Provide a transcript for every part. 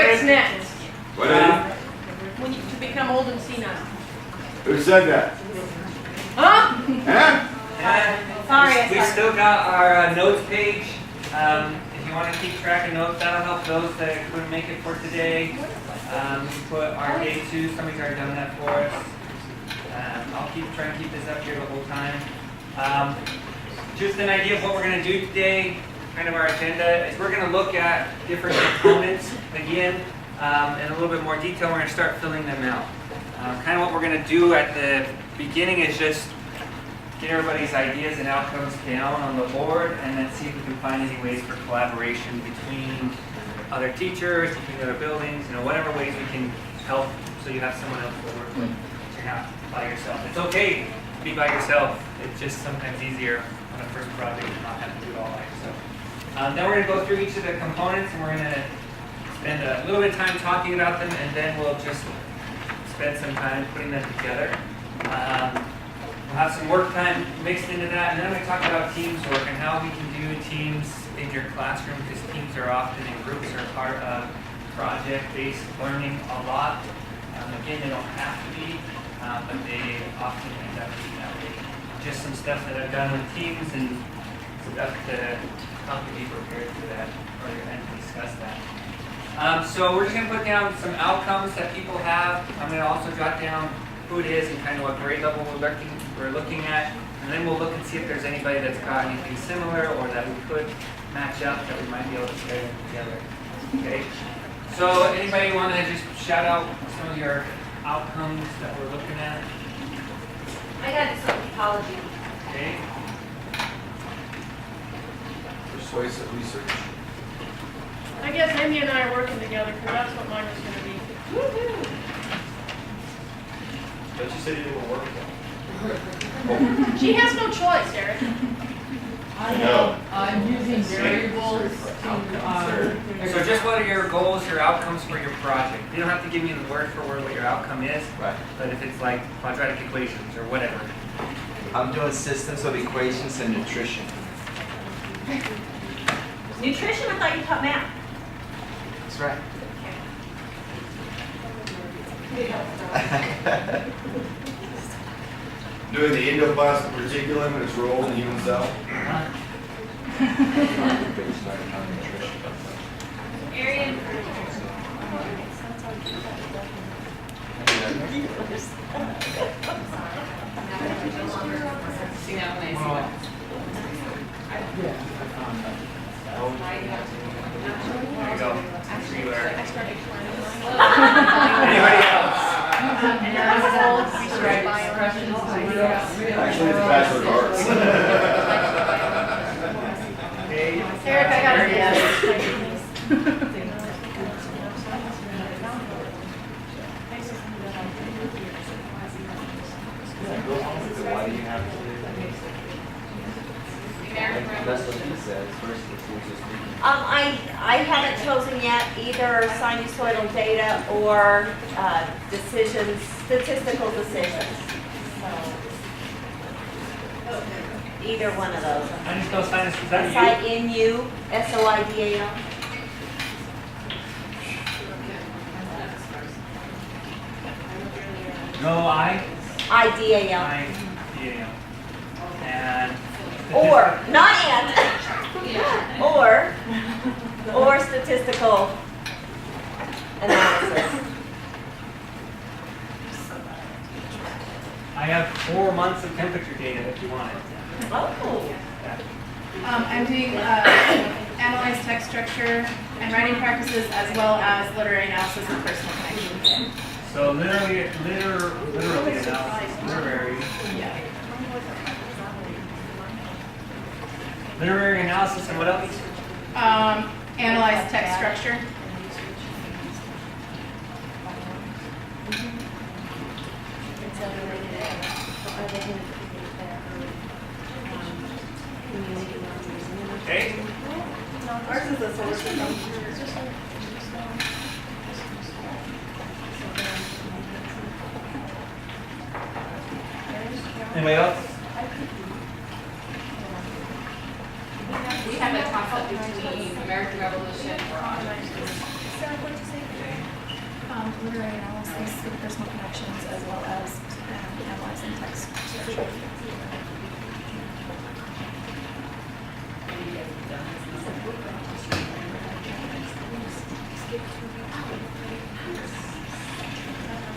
Eric's next. What is it? When you become old and senile. Who said that? Huh? Huh? Sorry, We still got our notes page. If you want to keep track of notes, that'll help those that couldn't make it for today. We put our day 2. Somebody's already done that for us. I'll try and keep this up here the whole time. Just an idea of what we're going to do today. Kind of our agenda is we're going to look at different components again in a little bit more detail. We're going to start filling them out. Kind of what we're going to do at the beginning is just get everybody's ideas and outcomes down on the board and then see if we can find any ways for collaboration between other teachers, between other buildings, whatever ways we can help so you have someone else to work with. You're not by yourself. It's okay to be by yourself. It's just sometimes easier on a first project to not have to do it all by yourself. Then we're going to go through each of the components and we're going to spend a little bit of time talking about them and then we'll just spend some time putting them together. We'll have some work time mixed into that, and then I'm going to talk about teams work and how we can do teams in your classroom, because teams are often in groups or part of project-based learning a lot. Again, they don't have to be, but they often end up being that way. Just some stuff that I've done with teams and stuff to help you be prepared for that, or and discuss that. So we're just going to put down some outcomes that people have. I'm going to also jot down who it is and kind of what grade level we're looking at, and then we'll look and see if there's anybody that's got anything similar or that we could match up that we might be able to study them together. Okay. So anybody want to just shout out some of your outcomes that we're looking at? I got some ecology. Okay. Persuasive research. I guess Amy and I are working together because that's what mine was going to be. Woohoo! But you said you didn't work. She has no choice, Eric. I'm using variables to, So just what are your goals, your outcomes for your project? You don't have to give me the word for word what your outcome is, Right. but if it's like quadratic equations or whatever. I'm doing systems of equations and nutrition. Nutrition, I thought you taught math. That's right. Doing the endoplasmic reticulum and its role in the human cell. Arian. There you go. Anybody else? Actually, it's Bachelor of Arts. Okay. Eric, I got a yes. Why do you have to do that? That's what he says. First, it's just I haven't chosen yet either sinusoidal data or statistical decisions. Either one of those. I just know sinus, is that you? SINU, SOIDAL. No, I. IDAL. I. Yeah. And. Or, not and. Or statistical analysis. I have 4 months of temperature data if you want it. Oh. I'm doing analyze text structure and writing practices as well as literary analysis and personal connections. So literally analysis, literary. Yeah. Literary analysis and what else? Analyze text structure. Okay. Ours is a solar system. Anybody else? We have a toss-up between American Revolution or Literary analysis with personal connections as well as analyzing text structure.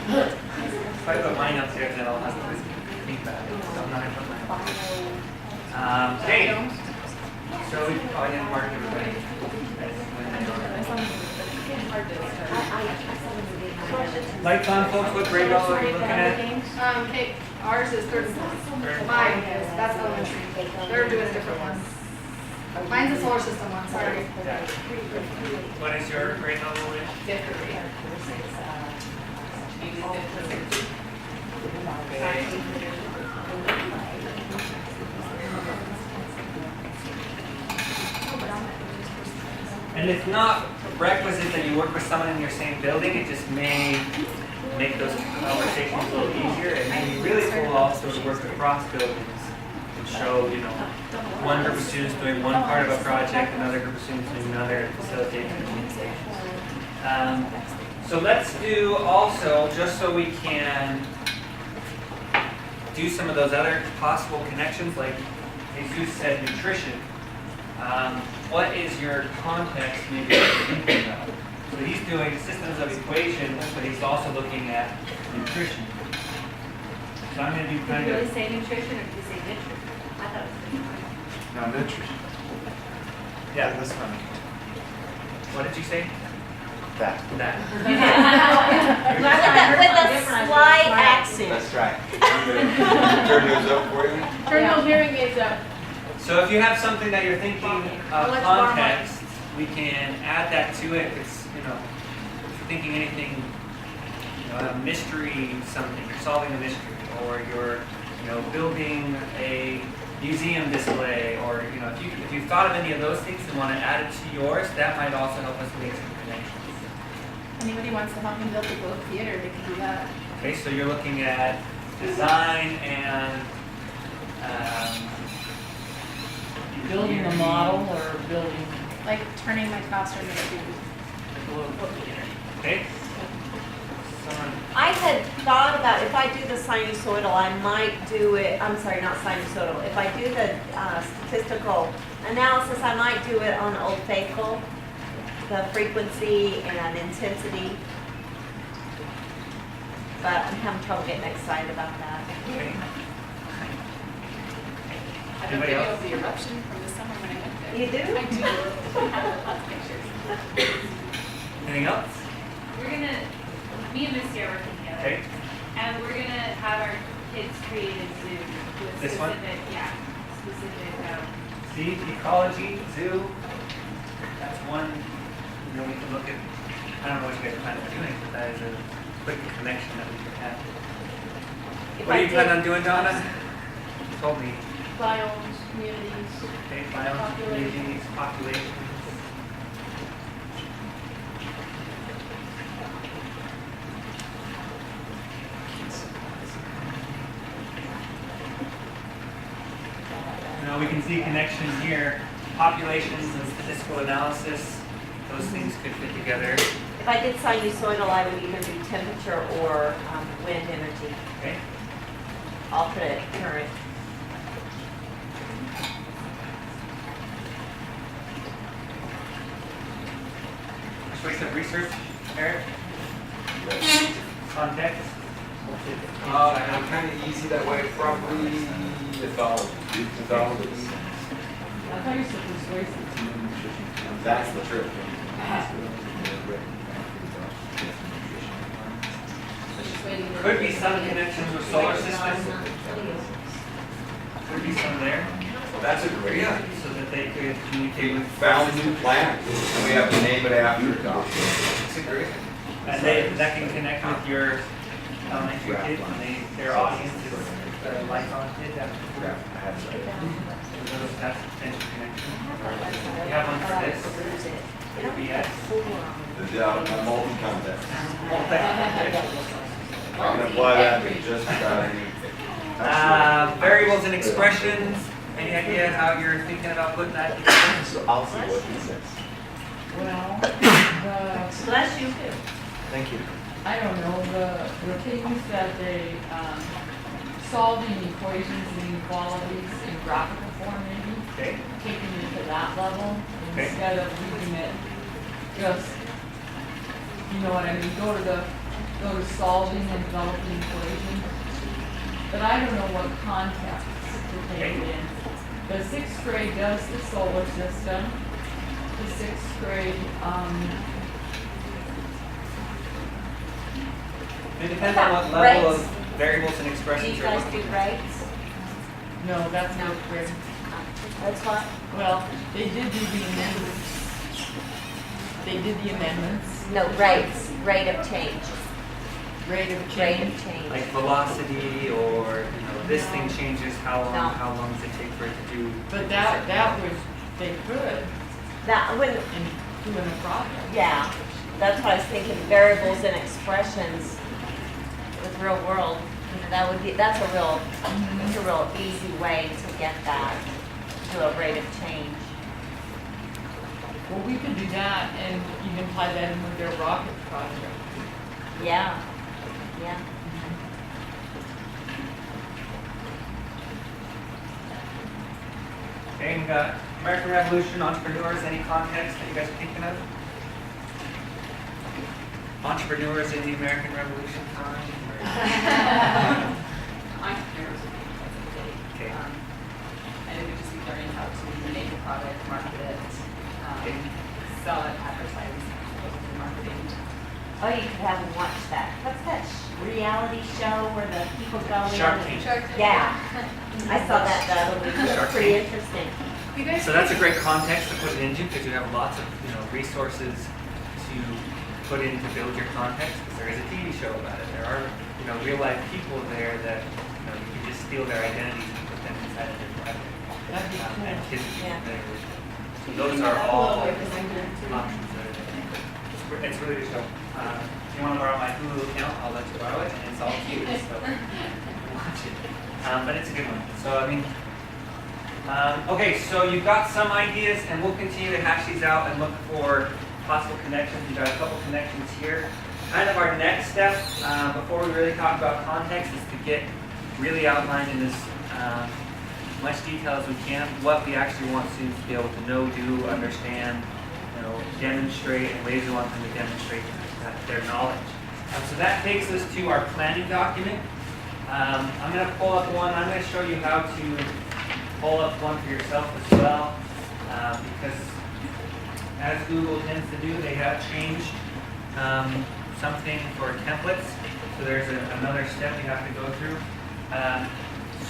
If I put mine up here, then I'll have to feedback. So I'm not gonna put mine up. Okay. So we I didn't mark everybody. Lights on, folks. What grade level are you looking at? Okay, ours is third and fourth. Mine is, that's elementary. They're doing a different one. Mine's a solar system one, sorry. Yeah. What is your grade level in? Fifth grade. And it's not requisite that you work with someone in your same building. It just may make those conversations a little easier. It may be really cool also to work across buildings and show, you know, one group of students doing one part of a project, another group of students doing another, facilitate communication. So let's do also, just so we can do some of those other possible connections, like Jesus said, nutrition. What is your context maybe thinking about? So he's doing systems of equations, but he's also looking at nutrition. So I'm going to do kind Did you of... say nutrition or did you say nutrition? I thought it was No, nutrition. Yeah. This one. What did you say? That. That. with a slight accent. That's right. Turn those up for you. Turn those hearing aids up. So if you have something that you're thinking of Let's borrow context, we can add that to it. It's, you know, if you're thinking anything, you know, a mystery something, you're solving a mystery, or you're, you know, building a museum display, or, you know, if you've thought of any of those things and want to add it to yours, that might also help us make some connections. Anybody wants to help me build a Globe Theater, they can do that. Okay, so you're looking at design and Building a model or building Like turning my classroom into a Globe Theater. okay. Someone, I had thought about if I do the sinusoidal, I might do it, I'm sorry, not sinusoidal. If I do the statistical analysis, I might do it on Old Faithful, the frequency and intensity. But I'm having trouble getting excited about that. okay. I have a Anybody video else? of the eruption from the summer when I went there. You do? I do. I have lots of pictures. Anything else? We're gonna, me and Misty are working together, Okay. and we're gonna have our kids create a zoo with This one? specific, specific, See, ecology, zoo. That's one, you know, we can look at, I don't know what you guys plan on doing, but that is a quick connection that we could have. If What I do you did- plan on doing, Donna? You told me. Biomes, communities. Okay, biomes, communities, populations. Now we can see connection here, populations and statistical analysis, those things could fit together. If I did sinusoidal, I would either do temperature or wind energy, Okay, alternate current. choice of research, Eric? Context? I'm kind of easy that way, probably mythology. Mythology. I thought you said persuasive. That's the truth. Could be some connections with solar systems. Could be some there, That's a great idea. so that they could communicate We with. found a new planet, and we have to name it after it. It's a great. And that can connect with your elementary kids, and their audience is lifelong kids. That's a potential connection. You have one for this, PBS. The multi-context. I can apply that to just about any. Variables and expressions. Any idea how you're thinking about putting that together? So I'll see what he says. Well, the, Bless you too. Thank you. I don't know, the things that they, solving equations and inequalities in graphical form maybe, Okay. taking it to that level Okay. instead of leaving it just, you know what I mean, go to solving and developing equations. But I don't know what context to take it in. The sixth grade does the solar system. The sixth grade, It depends on what level Rates. of variables and Do expressions you you're guys looking do at. rates? no, that's No. fifth grade. That's what? Well, they did do the amendments. They did the amendments, No, rates, rate of change. rate of Rate change. of change. Like velocity, or this thing No. changes, how No. long does it take for it to do? But that was, they could That, when, in doing a project. yeah, that's what I was thinking, variables and expressions with real world. That would be, that's a real easy way to get that to a rate of change. Well, we could do that and even apply that in with their rocket project. Yeah, yeah. Okay, we got American Revolution, entrepreneurs, any context that you guys are thinking of? Entrepreneurs in the American Revolution time? Entrepreneurs would be big. Okay. And it would just be learning how to make a product, market it, Okay. sell it, advertise, marketing. Oh, you could have them watch that. What's that reality show where the people go in? Shark Tank. Yeah, I saw that the other week. It was Shark pretty Tank. interesting. You guys. So that's a great context to put it into, because you have lots of resources to put in to build your context. Because there is a TV show about it. There are real life people there that you can just steal their identities and put them inside of your project. That'd be And cool. kids Yeah. there. So those are all options that are there. It's really good show. If you want to borrow my Hulu account, I'll let you borrow it, and it's all cute. So watch it. But it's a good one. So I mean. Okay, so you've got some ideas, and we'll continue to hash these out and look for possible connections. We've got a couple connections here. Kind of our next step, before we really talk about context, is to get really outlined in this much detail as we can, what we actually want students to be able to know, do, understand, demonstrate, and ways we want them to demonstrate their knowledge. So that takes us to our planning document. I'm going to pull up one. I'm going to show you how to pull up one for yourself as well, because as Google tends to do, they have changed something for templates. So there's another step you have to go through.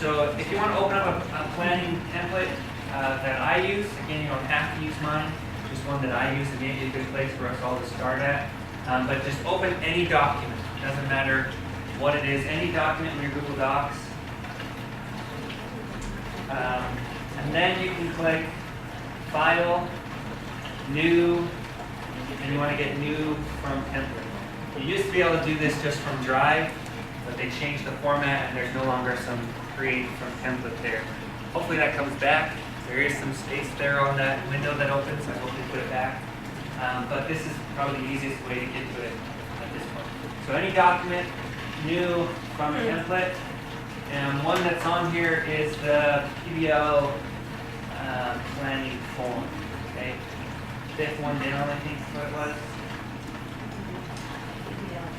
So if you want to open up a planning template that I use, again, you don't have to use mine, just one that I use, and maybe a good place for us all to start at. But just open any document. It doesn't matter what it is, any document in your Google Docs. And then you can click File, New, and you want to get New from Template. You used to be able to do this just from Drive, but they changed the format and there's no longer some Create from Template there. Hopefully that comes back. There is some space there on that window that opens. I hope they put it back. But this is probably the easiest way to get to it at this point. So any document, New from Template. And one that's on here is the PBL planning form. Okay, fifth one down, I think is what it was.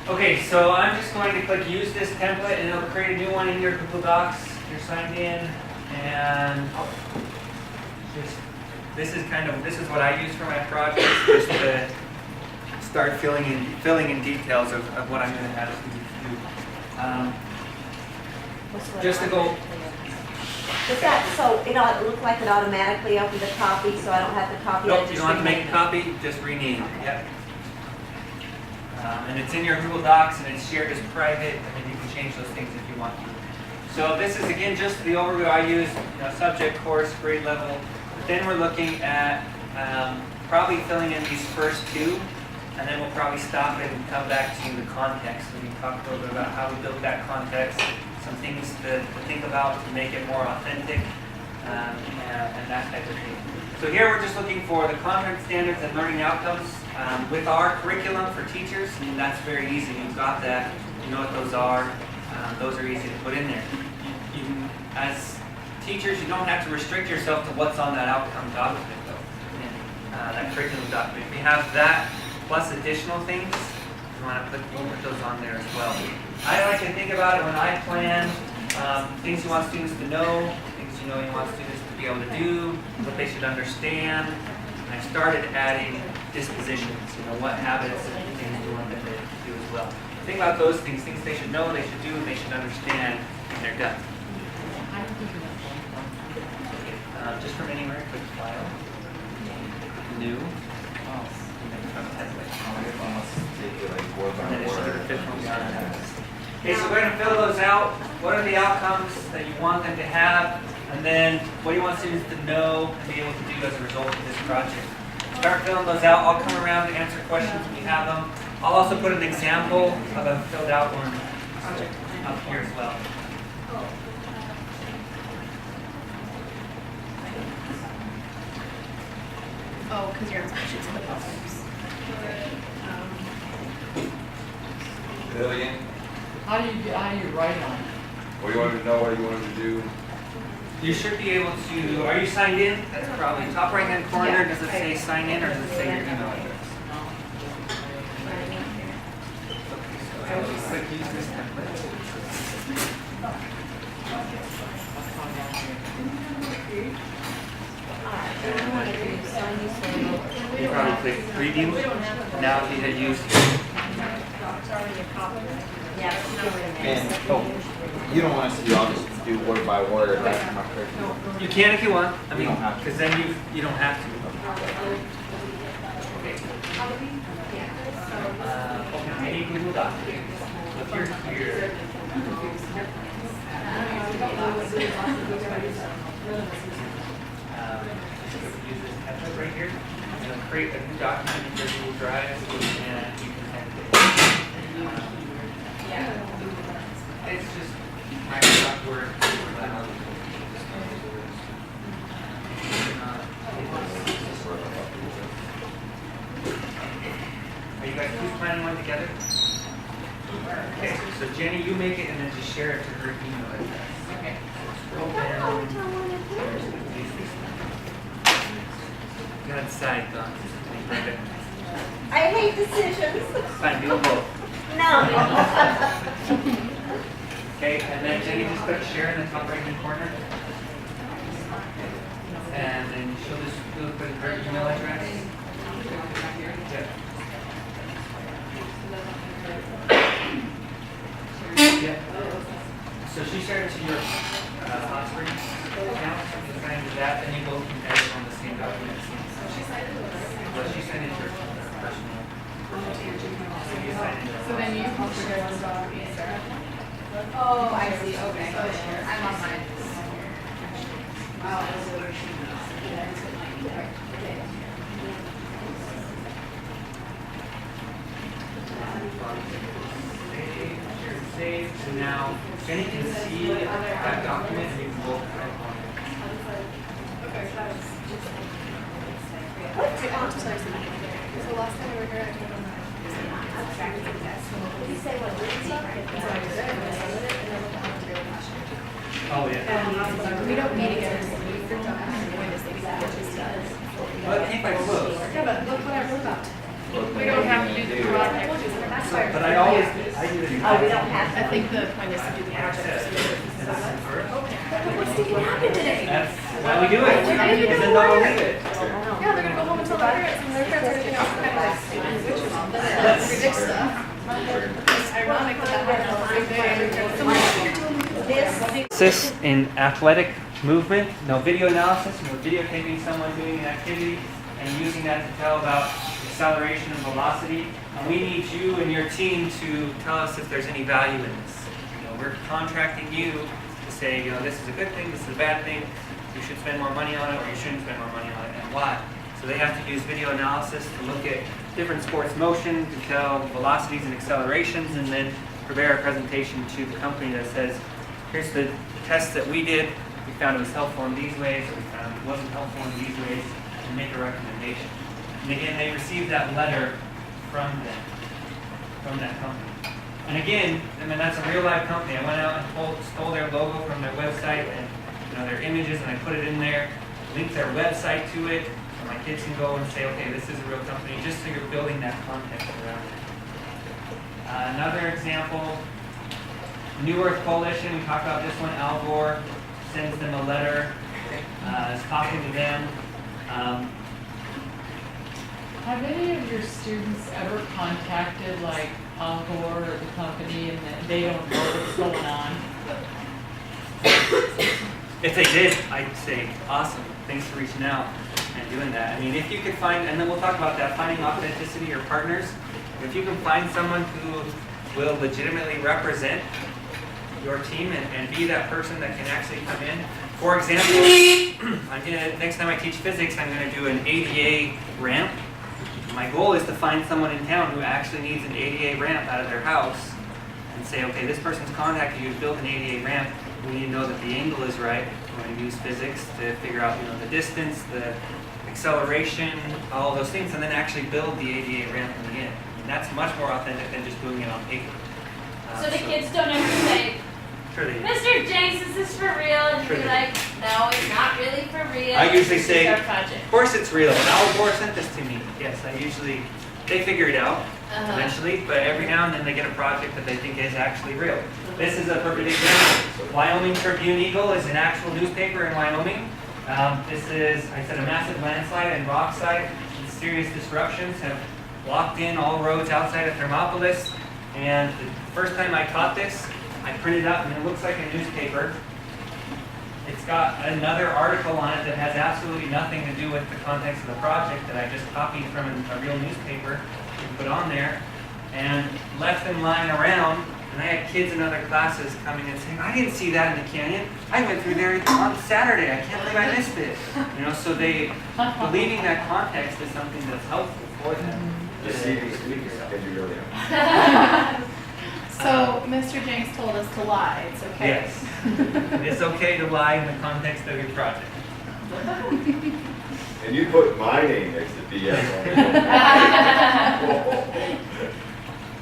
Okay, so I'm just going to click Use this template, and it'll create a new one in your Google Docs. You're signed in, and just this is what I use for my projects, just to start filling in details of what I'm going to have students do. Just to go. Does that, so it look like it automatically opened a copy, so I don't have to copy it? Nope, just you don't have to make a rename it? copy, just rename it. Yep. And it's in your Google Docs, and it's shared as private, and then you can change those things if you want to. So this is, again, just the overview I use, subject, course, grade level. But then we're looking at probably filling in these first two, and then we'll probably stop it and come back to the context. And we can talk a little bit about how we build that context, some things to think about to make it more authentic, and that type of thing. So So here we're just looking for the content standards and learning outcomes with our curriculum for teachers, and that's very easy. You've got that. You know what those are. Those are easy to put in there. As teachers, you don't have to restrict yourself to what's on that outcome document, though, that curriculum document. If you have that plus additional things, you want to put those on there as well. I like to think about it when I plan things you want students to know, things you want students to be able to do, what they should understand. And I started adding dispositions, what habits and things you want them to do as well. Think about those things they should know, they should do, and they should understand when they're done. Just from anywhere, click File, New, and then it should be the fifth one down. Okay, so we're going to fill those out. What are the outcomes that you want them to have? And then what do you want students to know and be able to do as a result of this project? Start filling those out. I'll come around to answer questions when you have them. I'll also put an example of a filled out one up here as well. Oh, because your inspections put those. Lillian, How do you write on it? what do you want to know, what do you want to do? You should be able to, are you signed in? That's probably top right hand corner. Yeah. Does it say sign in or does it say your email address? Okay, so click use this template. You probably click preview. Now if you hit use. And, oh, you don't want us to do, all this, do word by word, like my curriculum. You can if you want. I You mean, don't have to. because then you don't have to. Okay. Any Google document. If you're here. Use this template right here. And then create a new document in your Google Drive and you can edit it. It's just Microsoft Word. Are you guys who's planning one together? Okay, so Jenny, you make it and then just share it to her email address. Okay. Scroll down. Go inside, Don. I hate decisions. Fine, do them both. No. Okay, and then Jenny, just click share in the top right hand corner. And then she'll just put her email address. Yeah. So she shared it to your Osprey account. So you sign into that, then you both can edit on the same document. Well, she sent it to her personal. So you sign it. So then you can figure out the document. Oh, I see, okay. I'm on mine. Wow. Save, and now Jenny can see that document and you can both type on it. So last time we were here, I told them that. Oh, yeah. We don't meet again. We freaked out having to this thing. Well, it came by close. Yeah, but look what I wrote about. We don't have to do the project. But I always, I do the. Oh, we don't have I think the point is to do the Access. project. What's going to happen today? That's why we do it. Because then they'll believe it. Yeah, they're gonna go home and tell their parents, and their parents are gonna kind of like stupid witches on them. Predict stuff. It's ironic that happened on the same day. Analysis in athletic movement, no video analysis, no videotaping someone doing an activity and using that to tell about acceleration and velocity. And we need you and your team to tell us if there's any value in this. We're contracting you to say, this is a good thing, this is a bad thing, you should spend more money on it or you shouldn't spend more money on it, and why. So they have to use video analysis to look at different sports motion, to tell velocities and accelerations, and then prepare a presentation to the company that says, here's the test that we did, we found it was helpful in these ways, or we found it wasn't helpful in these ways. and make a recommendation. And again, they received that letter from them, from that company. And again, I mean, that's a real live company. I went out and stole their logo from their website and their images, and I put it in there, linked their website to it, so my kids can go and say, okay, this is a real company, just so you're building that context around it. Another example, New Earth Coalition, we talked about this one. Al Gore sends them a letter, is talking to them. Have any of your students ever contacted like Al Gore or the company and that they don't know what's going on? If they did, I'd say, awesome, thanks for reaching out and doing that. I mean, if you could find, and then we'll talk about that, finding authenticity or partners. If you can find someone who will legitimately represent your team and be that person that can actually come in. For example, next time I teach physics, I'm going to do an ADA ramp. My goal is to find someone in town who actually needs an ADA ramp out of their house and say, okay, this person's contacted you to build an ADA ramp. We need to know that the angle is right. We're going to use physics to figure out the distance, the acceleration, all those things, and then actually build the ADA ramp in the end. And that's much more authentic than just doing it on paper. So the kids don't ever say, Sure they do. Mr. Jenks, is this for real? And Sure you're they like, no, it's not really for real. I usually This say, is our project. of course it's real. Al Gore sent this to me. Yes, they figure it out eventually, but every now and then they get a project that they think is actually real. This is a perfect example. Wyoming Tribune Eagle is an actual newspaper in Wyoming. This is, I said, a massive landslide and rock slide. Serious disruptions have blocked in all roads outside of Thermopolis. And the first time I taught this, I printed it out and it looks like a newspaper. It's got another article on it that has absolutely nothing to do with the context of the project that I just copied from a real newspaper and put on there and left them lying around. And I had kids in other classes coming and saying, I didn't see that in the canyon. I went through there on Saturday. I can't believe I missed it. So they believing that context is something that's helpful for them. So Mr. Jenks told us to lie. It's okay. Yes. It's okay to lie in the context of your project. And you put my name next to BS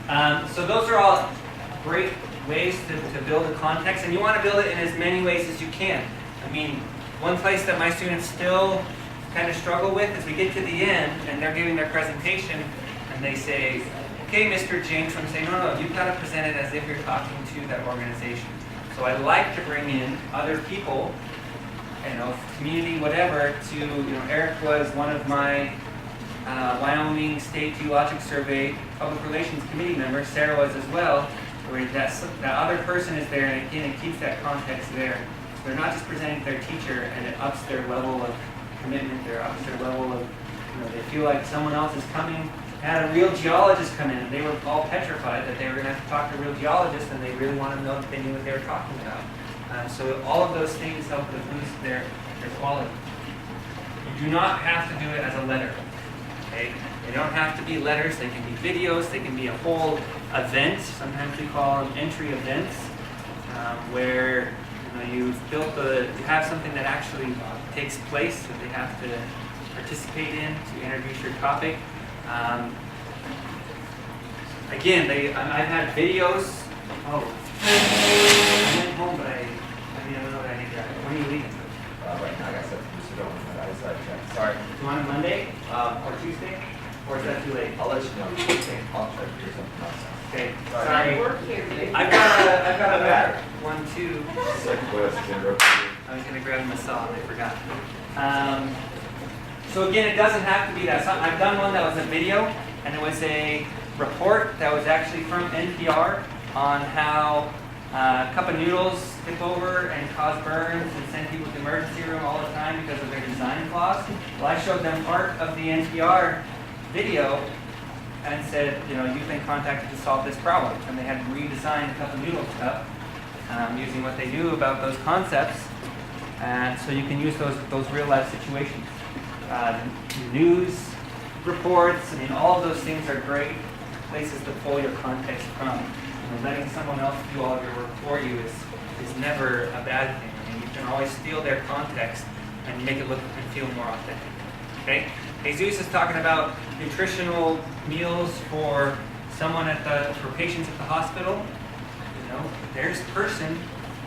on it. So those are all great ways to build a context, and you want to build it in as many ways as you can. I mean, one place that my students still kind of struggle with is we get to the end and they're giving their presentation and they say, okay, Mr. Jenks, I'm saying, no, you've got to present it as if you're talking to that organization. So I like to bring in other people, community, whatever, to, Eric was one of my Wyoming State Geologic Survey Public Relations Committee members. Sarah was as well, where that other person is there, and again, it keeps that context there. So they're not just presenting to their teacher, and it ups their level of commitment, it ups their level of, they feel like someone else is coming. I had a real geologist come in, and they were all petrified that they were going to have to talk to a real geologist, and they really wanted to know if they knew what they were talking about. So all of those things help to boost their quality. You do not have to do it as a letter. Okay? They don't have to be letters. They can be videos. They can be a whole event. Sometimes we call them entry events, where you have something that actually takes place that they have to participate in to introduce your topic. Again, I've had videos. I went home, but I don't know what I need to. When are you leaving? Right now, I got something to do. I decided to check. Sorry. Do you want it Monday or Tuesday? Or is that too late? I'll let you know. Okay. I'll try to do something else. Okay. Sorry. Sorry. Work here, dude. I've got a batter. 1, 2. Second class is in. I was going to grab my saw and I forgot. So again, it doesn't have to be that. I've done one that was a video, and it was a report that was actually from NPR on how a cup of noodles tip over and cause burns and send people to the emergency room all the time because of their design flaws. Well, I showed them part of the NPR video and said, you've been contacted to solve this problem. And they had redesigned a cup of noodle cup using what they knew about those concepts. So you can use those real life situations. News reports, all of those things are great places to pull your context from. Letting someone else do all of your work for you is never a bad thing. You can always steal their context and make it look and feel more authentic. Okay? Jesus is talking about nutritional meals for someone for patients at the hospital. You know, there's a person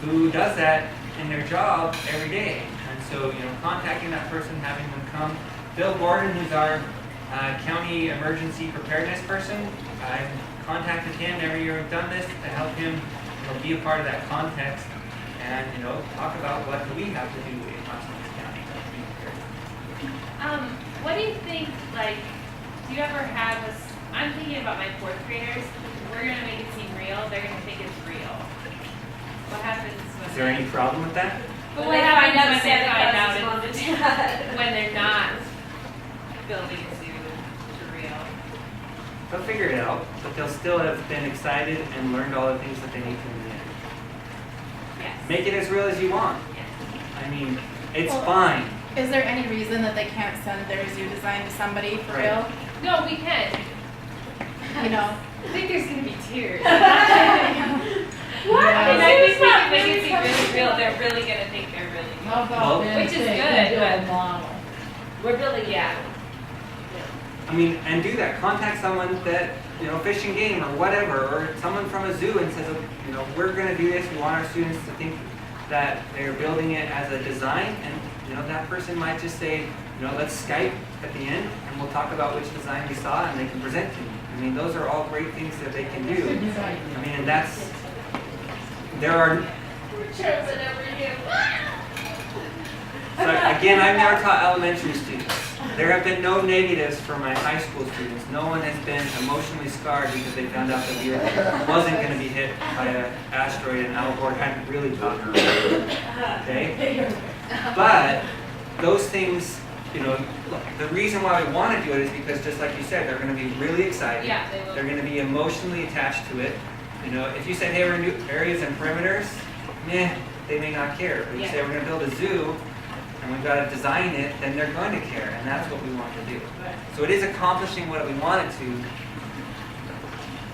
who does that in their job every day. And so, you know, contacting that person, having them come. Bill Gordon, who's our county emergency preparedness person, I've contacted him every year I've done this to help him, you know, be a part of that context and, you know, talk about what do we have to do in Constance County to be prepared. What do you think, like, do you ever have I'm thinking about my fourth graders. We're going to make it seem real. They're going to think it's real. What happens when Is there any problem with that? But what happens when they find out when they're not building a zoo to real? They'll figure it out, but they'll still have been excited and learned all the things that they need to in the end. Yes. Make it as real as you want. Yes. I mean, it's Well, fine. Is there any reason that they can't send their zoo design to somebody for Right. real? No, we can. You know? I think there's going to be tears. What? And I think we can make it seem really real. They're really going to think they're really real. How about then Which is say, good, build a but- model? We're building, yeah. I mean, and do that. Contact someone that, you know, Fish and Game or whatever, or someone from a zoo and says, you know, we're going to do this. We want our students to think that they're building it as a design. And, you know, that person might just say, you know, let's Skype at the end and we'll talk about which design we saw and they can present to me. I mean, those are all great things that they can do. I mean, and that's, there are, Chosen over you. so again, I've never taught elementary students. There have been no negatives for my high school students. No one has been emotionally scarred because they found out that the Earth wasn't going to be hit by an asteroid and Al Gore hadn't really taught them. Okay? But those things, you know, look, the reason why we want to do it is because, just like you said, they're going to be really excited. Yeah, they will. They're going to be emotionally attached to it. You know, if you said, hey, we're going to do areas and perimeters, they may not care. But if you say we're going to build a zoo, and we've got to design it, then they're going to care, and that's what we want to do. So it is accomplishing what we want it to.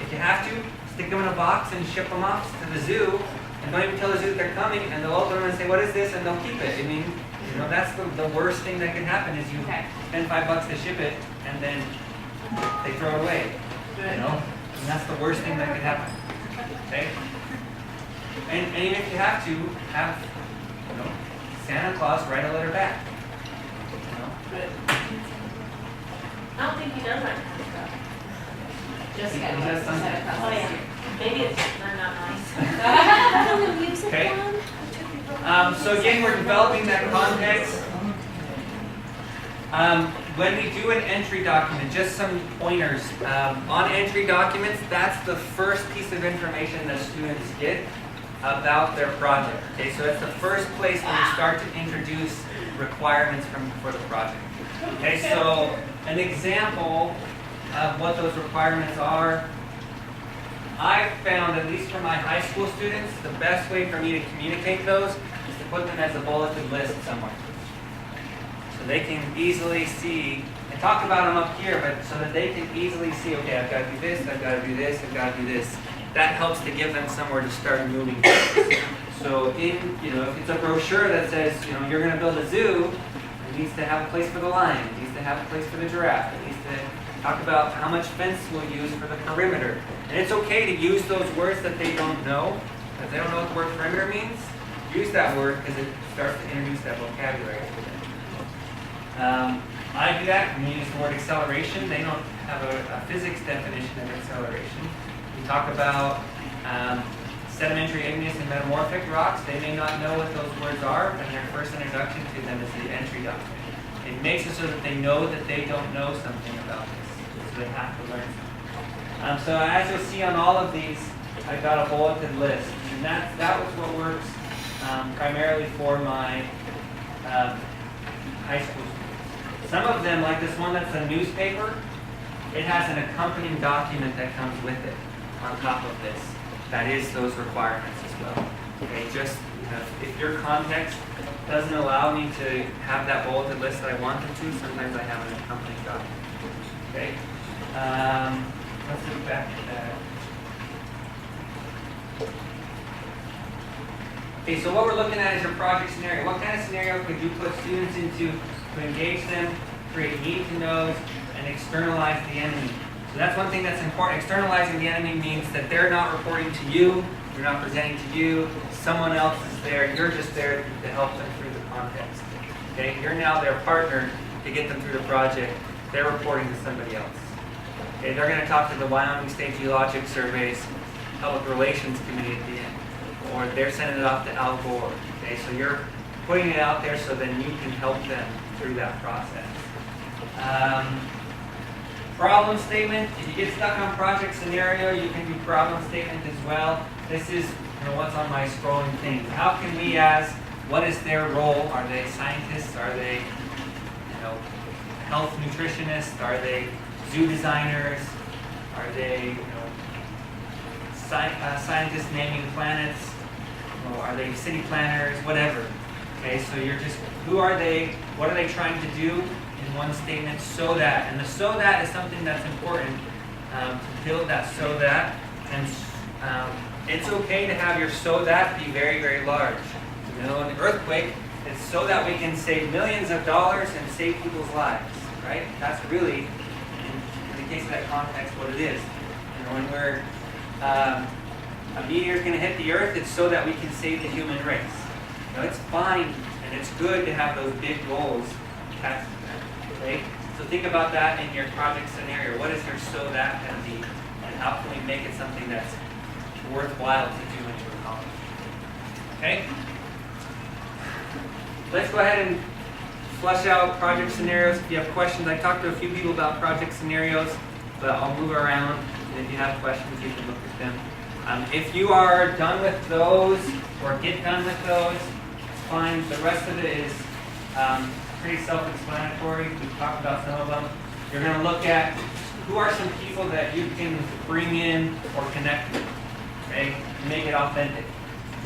If you have to, stick them in a box and ship them off to the zoo, and don't even tell the zoo that they're coming, and they'll open them and say, what is this? And they'll keep it. I mean, you know, that's the worst thing that can happen is you spend $5 to ship it, and then they throw it away. You know? And that's the worst thing that could happen. Okay? And even if you have to, have, you know, Santa Claus write a letter back. You know? I don't think he does that kind of stuff. Just He got does to something. set across Oh, the yeah. street. Maybe it's not nice. Okay. So again, we're developing that context. When we do an entry document, just some pointers. On entry documents, that's the first piece of information that students get about their project. Okay, so that's the first place where you start to introduce requirements for the project. Okay, so an example of what those requirements are. I've found, at least for my high school students, the best way for me to communicate those is to put them as a bulleted list somewhere. So they can easily see, and talk about them up here, but so that they can easily see, okay, I've got to do this, I've got to do this, I've got to do this. That helps to give them somewhere to start moving towards. So if it's a brochure that says, you're going to build a zoo, it needs to have a place for the lion, it needs to have a place for the giraffe, it needs to talk about how much fence we'll use for the perimeter. And it's okay to use those words that they don't know. If they don't know what the word perimeter means, use that word because it starts to introduce that vocabulary to them. I do that when we use the word acceleration. They don't have a physics definition of acceleration. We talk about sedimentary, igneous, and metamorphic rocks. They may not know what those words are, but their first introduction to them is the entry document. It makes it so that they know that they don't know something about this. So they have to learn something. So as you'll see on all of these, I've got a bulleted list. And that was what works primarily for my high school students. Some of them, like this one that's a newspaper, it has an accompanying document that comes with it on top of this. That is those requirements as well. Okay, just if your context doesn't allow me to have that bulleted list that I wanted to, sometimes I have an accompanying document. Okay, let's look back at that. Okay, so what we're looking at is your project scenario. What kind of scenario could you put students into to engage them create need to knows, and externalize the enemy. So that's one thing that's important. Externalizing the enemy means that they're not reporting to you, they're not presenting to you, someone else is there, you're just there to help them through the context. Okay, you're now their partner to get them through the project. They're reporting to somebody else. Okay, they're going to talk to the Wyoming State Geologic Survey's Public Relations Committee at the end, or they're sending it off to Al Gore. Okay, so you're putting it out there so then you can help them through that process. Problem statement. If you get stuck on project scenario, you can do problem statement as well. This is what's on my scrolling thing. How can we ask, what is their role? Are they scientists? Are they health nutritionists? Are they zoo designers? Are they scientists naming planets? Are they city planners? Whatever. Okay, so you're just, who are they? What are they trying to do in one statement? So that, and the so that is something that's important to build that so that, and it's okay to have your so that be very, very large. In an earthquake, it's so that we can save millions of dollars and save people's lives, right? That's really, in the case of that context, what it is. When we're, a meteor is going to hit the earth, it's so that we can save the human race. It's fine and it's good to have those big goals attached to them, okay? So think about that in your project scenario. What is your so that going to be? And how can we make it something that's worthwhile to do and to accomplish? Okay? Let's go ahead and flesh out project scenarios. If you have questions, I talked to a few people about project scenarios, but I'll move around. And if you have questions, you can look at them. If you are done with those or get done with those, it's fine. The rest of it is pretty self-explanatory. We've talked about some of them. You're going to look at who are some people that you can bring in or connect with, okay? Make it authentic.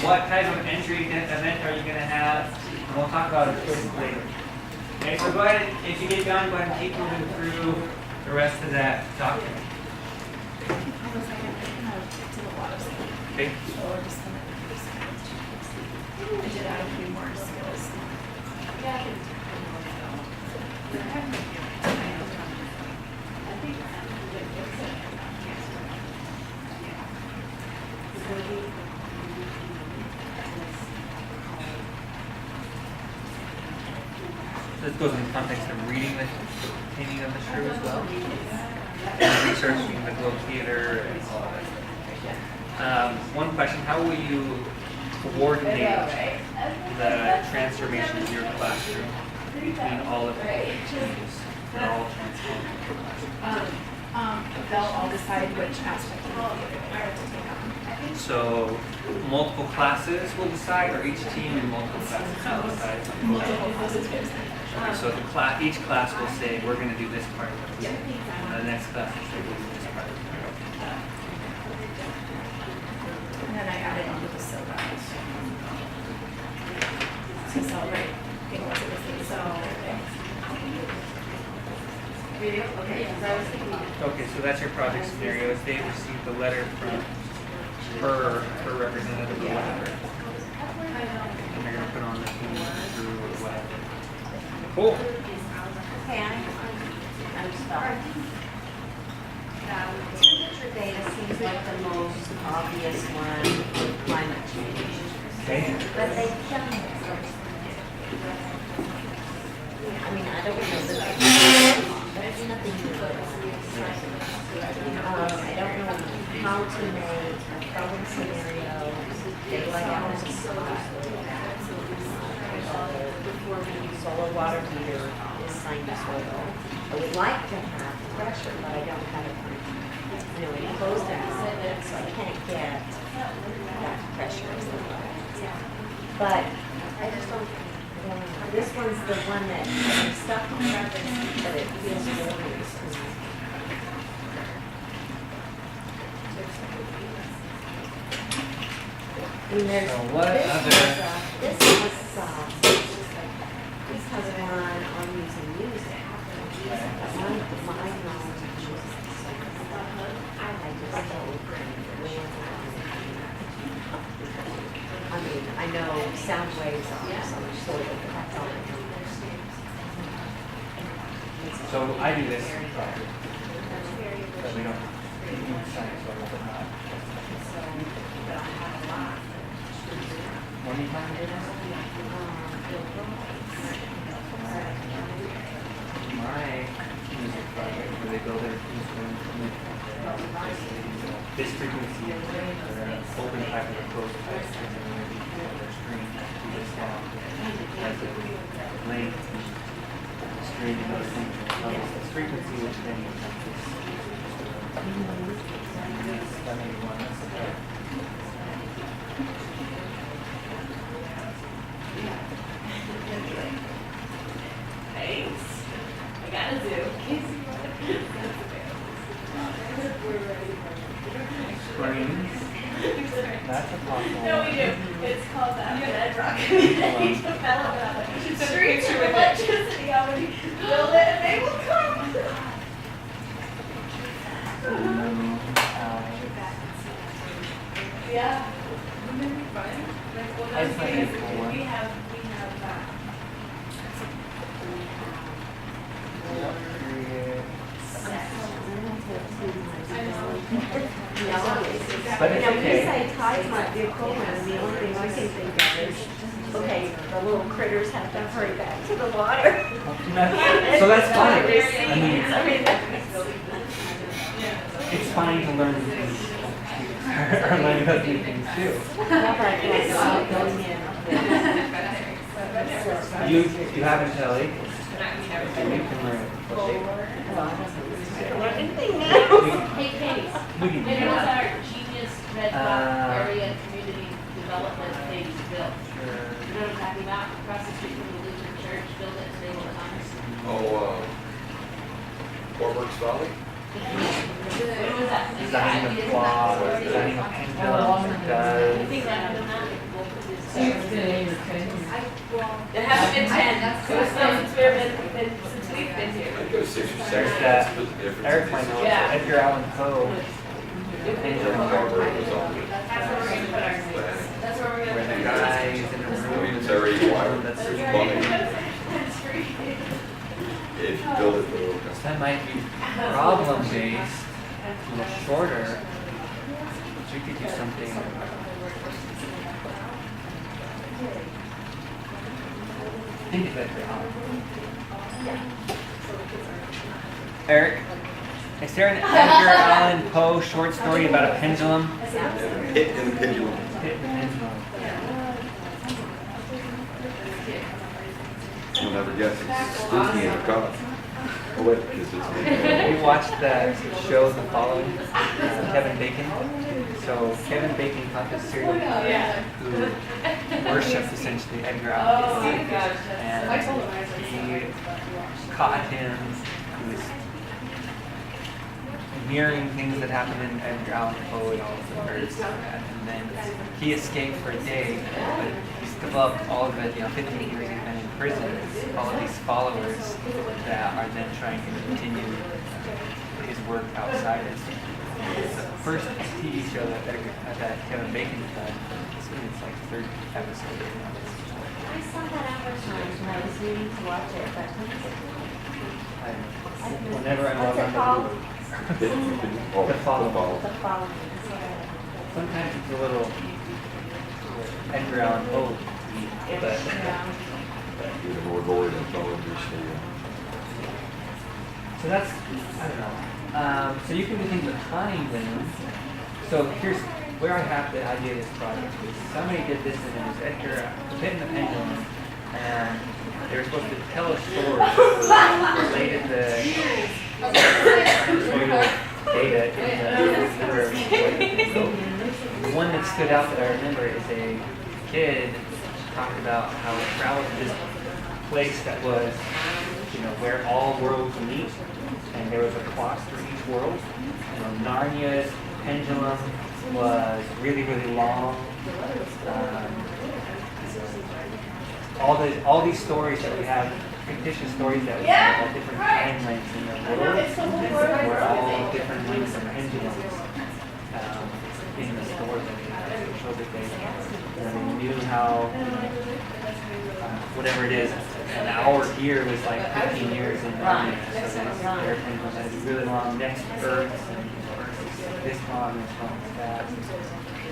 What type of entry event are you going to have? And we'll talk about it later. Okay, so go ahead, if you get done, go ahead and keep moving through the rest of that document. Okay. I did add a few more skills. This goes in the context of reading the painting of the shrew as well. And researching the Globe Theater and all of that stuff. One question, how will you coordinate the transformation of your classroom between all of the teams that all transform into your classroom? They'll all decide which aspect of the theater they are to take on. So multiple classes will decide, or each team in multiple classes will decide? Multiple classes. Okay, so each class will say, we're going to do this part of it. And the next class will say, we'll do this part of it. And then I added onto the so that to celebrate people as it was so. Okay, so that's your project scenario. Is they received a letter from her representative or whatever. And they're going to put on the team through or whatever. Cool. Okay, I'm stuck. Temperature data seems like the most obvious one for climate change. Okay. But they've done it. I mean, I don't know that there's nothing to it. I don't know how to make a problem scenario daylight hours of solar water heater is sinusoidal. I would like to have pressure, but I don't have it. Enclosed acid, so I can't get that pressure. But I just don't. This one's the one that I'm stuck on, but it feels really. I mean, there's So what this other- this has one on using music. My knowledge of music. I mean, I know sound waves are some sort of, but that's all I know. So I do this project. But we don't use science or but not. When you find it? My music project where they build their instrument with this frequency or open pipe or closed pipe and then their string to this long has a length and string and those things becomes this frequency which then becomes this. That makes one. Thanks. I got a zoo. Springs. That's a possible. No, we do. It's called bedrock. They develop streets of electricity already. Build it and they will come. Yeah. Wouldn't it be fun? Like, well, I those play days, it for one. we have But it's When you okay. say ties might be a program, the only thing I can think of is, okay, the little critters have to hurry back to the water. So that's fine. I mean, I mean, it's fine to learn new things. Or learn about new things too. You have Intelli, and you can learn it. anything now. Hey, Katie, We can do when was that. our Genius Red Rock Area Community Development phase built? You know what I'm talking about? Across the street from the Lutheran Church, built it today one time. Warburg's Valley? When was that? Designing a clock, designing a pendulum, I does. think that was not. It's been 8 or 10 years. It hasn't been 10. It was since we've been here. I'd go 6 or 7. There's that. Split the difference. Eric might know, Yeah. Edgar Allan Poe, pendulum Warburg Warburg, was on That's where we're gonna put our, the that's where we're gonna where put the our. guy's in a room. It's already wired. That's There's just plumbing. If you build it, it'll So that might be problem based, a little shorter. But you could do something. Think of Edgar Allan. Eric, is there an Edgar Allan Poe short story about a pendulum? hit in the pendulum. Hit the pendulum. You'll never guess. It's Disney and a cop. Oh wait, because it's We watched that show The Following, Kevin Bacon. So Kevin Bacon caught this serial killer who worshipped essentially Edgar Allan Poe, and he caught him. He was mirroring things that happened in Edgar Allan Poe and all of the birds, and then he escaped for a day. But he's developed all of it. 15 years he's been in prison. All of these followers that are then trying to continue his work outside it. It's the first TV show that Kevin Bacon has done. It's like the 3rd episode. I saw that advertised when I was needing to watch it, but Whenever I log what's it on called? oh, The Following. The following. That's what I- Sometimes it's a little Edgar Allan Poe, but even more gory than following your story. so that's I don't know. So you can do things behind them. So here's where I have the idea of this project is somebody did this and it was Edgar hitting the pendulum, and they were supposed to tell a story related to data in the literary way. So the one that stood out that I remember is a kid talking about how he traveled to this place that was, where all worlds meet, and there was a clock for each world. Narnia's pendulum was really, really long. All these stories that we have, fictitious stories that we have about different time lengths in the world, were all different lengths of pendulums in the story. So that they knew how whatever it is. And our gear was like 15 years in the Army. So these airplanes had these really long necks, birds, and this long and this long as that.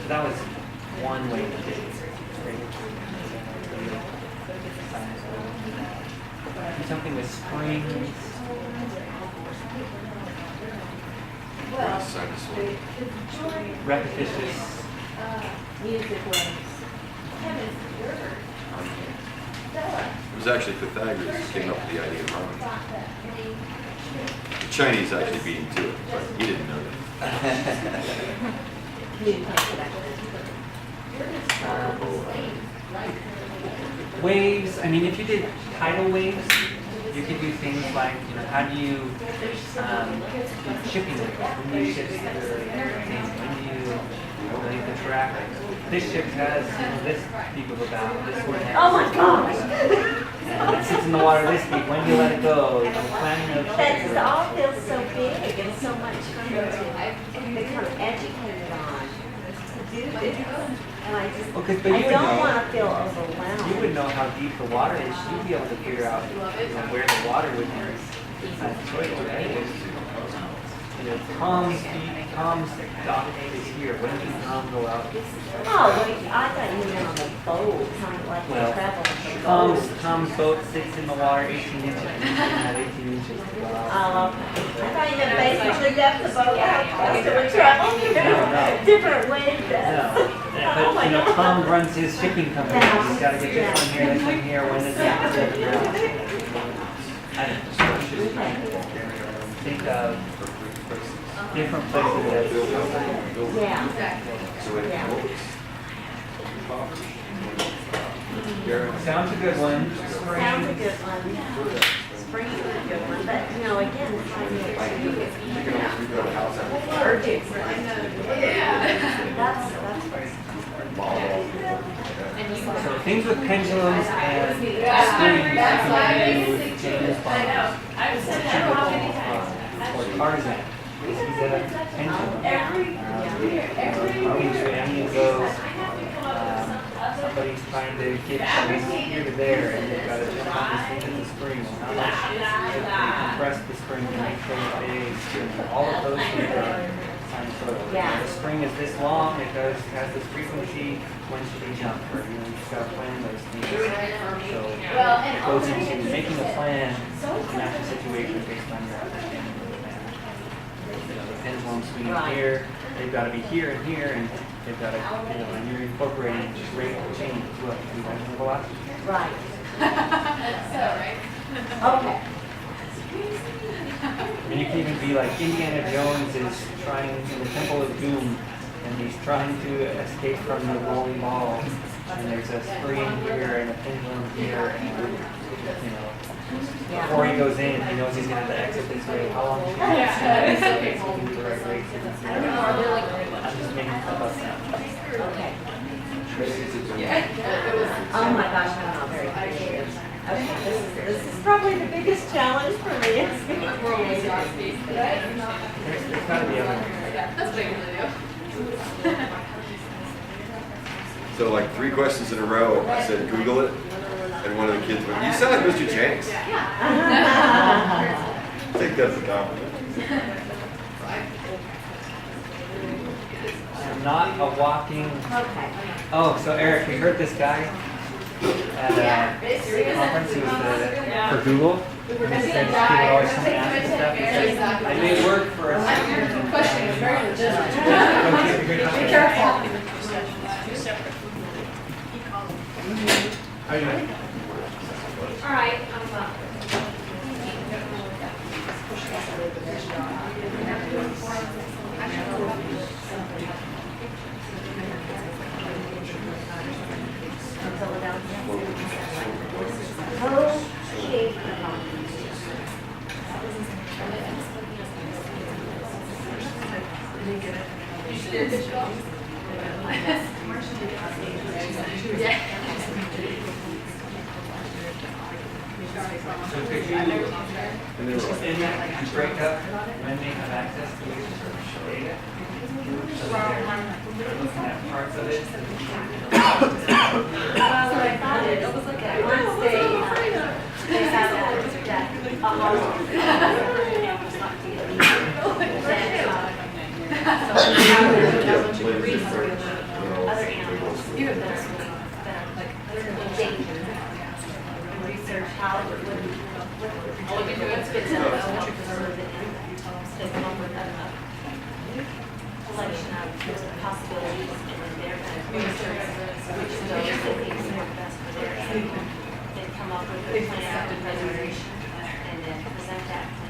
So that was one way to do it. Something with springs. Repetitious. Music waves. It was actually Pythagoras who came up with the idea of harmony. The Chinese actually beat him to it, but he didn't know that. Waves, I mean, if you did tidal waves, you could do things like, how do you shipping waves? When do you ship your things? When do you relate the traffic? This ship has this deep of a bow. This one has. Oh my gosh! And it sits in the water this deep. When do you let it go? Planning of That just all feels so big and so much fun to become educated on, to do this. And I just, but you I would don't know. want to feel overwhelmed. You would know how deep the water is. You'd be able to figure out where the water would be inside the soil, right? Tom's dock is here. When did Tom go out? Oh, wait, I thought you meant on the boat, kind of like Well, the travel on the boat. Tom's boat sits in the water 18 inches. You have 18 inches to go out. Oh, okay. I thought you meant based on the depth of the boat, how fast it would travel. No. Different wave depths. No, Oh my but God. Tom runs his shipping company. He's got to get this one here, this one here. When does that figure out? I don't know. Think of different places that. Yeah. Sounds a good one. Sounds a good one. Spring is a good one, but again, finding it urgent. That's So things with pendulums and springs, you can do with James Bond or Tarzan. He's a pendulum. Any of those, somebody's trying to get from here to there, and they've got to jump on this thing at the spring. How much they compress the spring to make sure that they all of those things are sinusoidal. Yeah. The spring is this long, it has this frequency, when should they jump? Or you've got to plan those things. So it goes into making a plan in that situation based on your understanding of the plan. The pendulum swinging here, they've got to be here and here, and they've got to, and you're incorporating rate of change as well. You want to velocity. right. Okay. And you can even be like Indiana Jones is trying in the Temple of Doom, and he's trying to escape from the rolling ball. And there's a spring here and a pendulum here, and before he goes in, he knows he's going to have to exit this way. How long should he stay? So he can do the right rate. I'm just making stuff up now. Okay. Oh my gosh, I'm not very creative. Okay, this is probably the biggest challenge for me. It's being creative. There's got to be other. That's big to do. So like 3 questions in a row, I said Google it, and one of the kids went, "You sound like Mr. Jenks." I think that's a compliment. I'm not a walking. Okay. Oh, so Eric, we heard this guy at a conference. He was for Google. And he said people always come and ask him stuff. He said, I may work for a Question is very legitimate. Be careful. How are you doing? All right, So could you And they were like, And you break up when they have access to it, sort of data. So they're looking at parts of it. Well, what I thought is, once they have other animals that are like endangered and research how it would, I'll look into it. fits out, they come up with a collection of possibilities and then they're going to research which of those they think are best for their animal. They come up with a plan of preservation and then present that plan.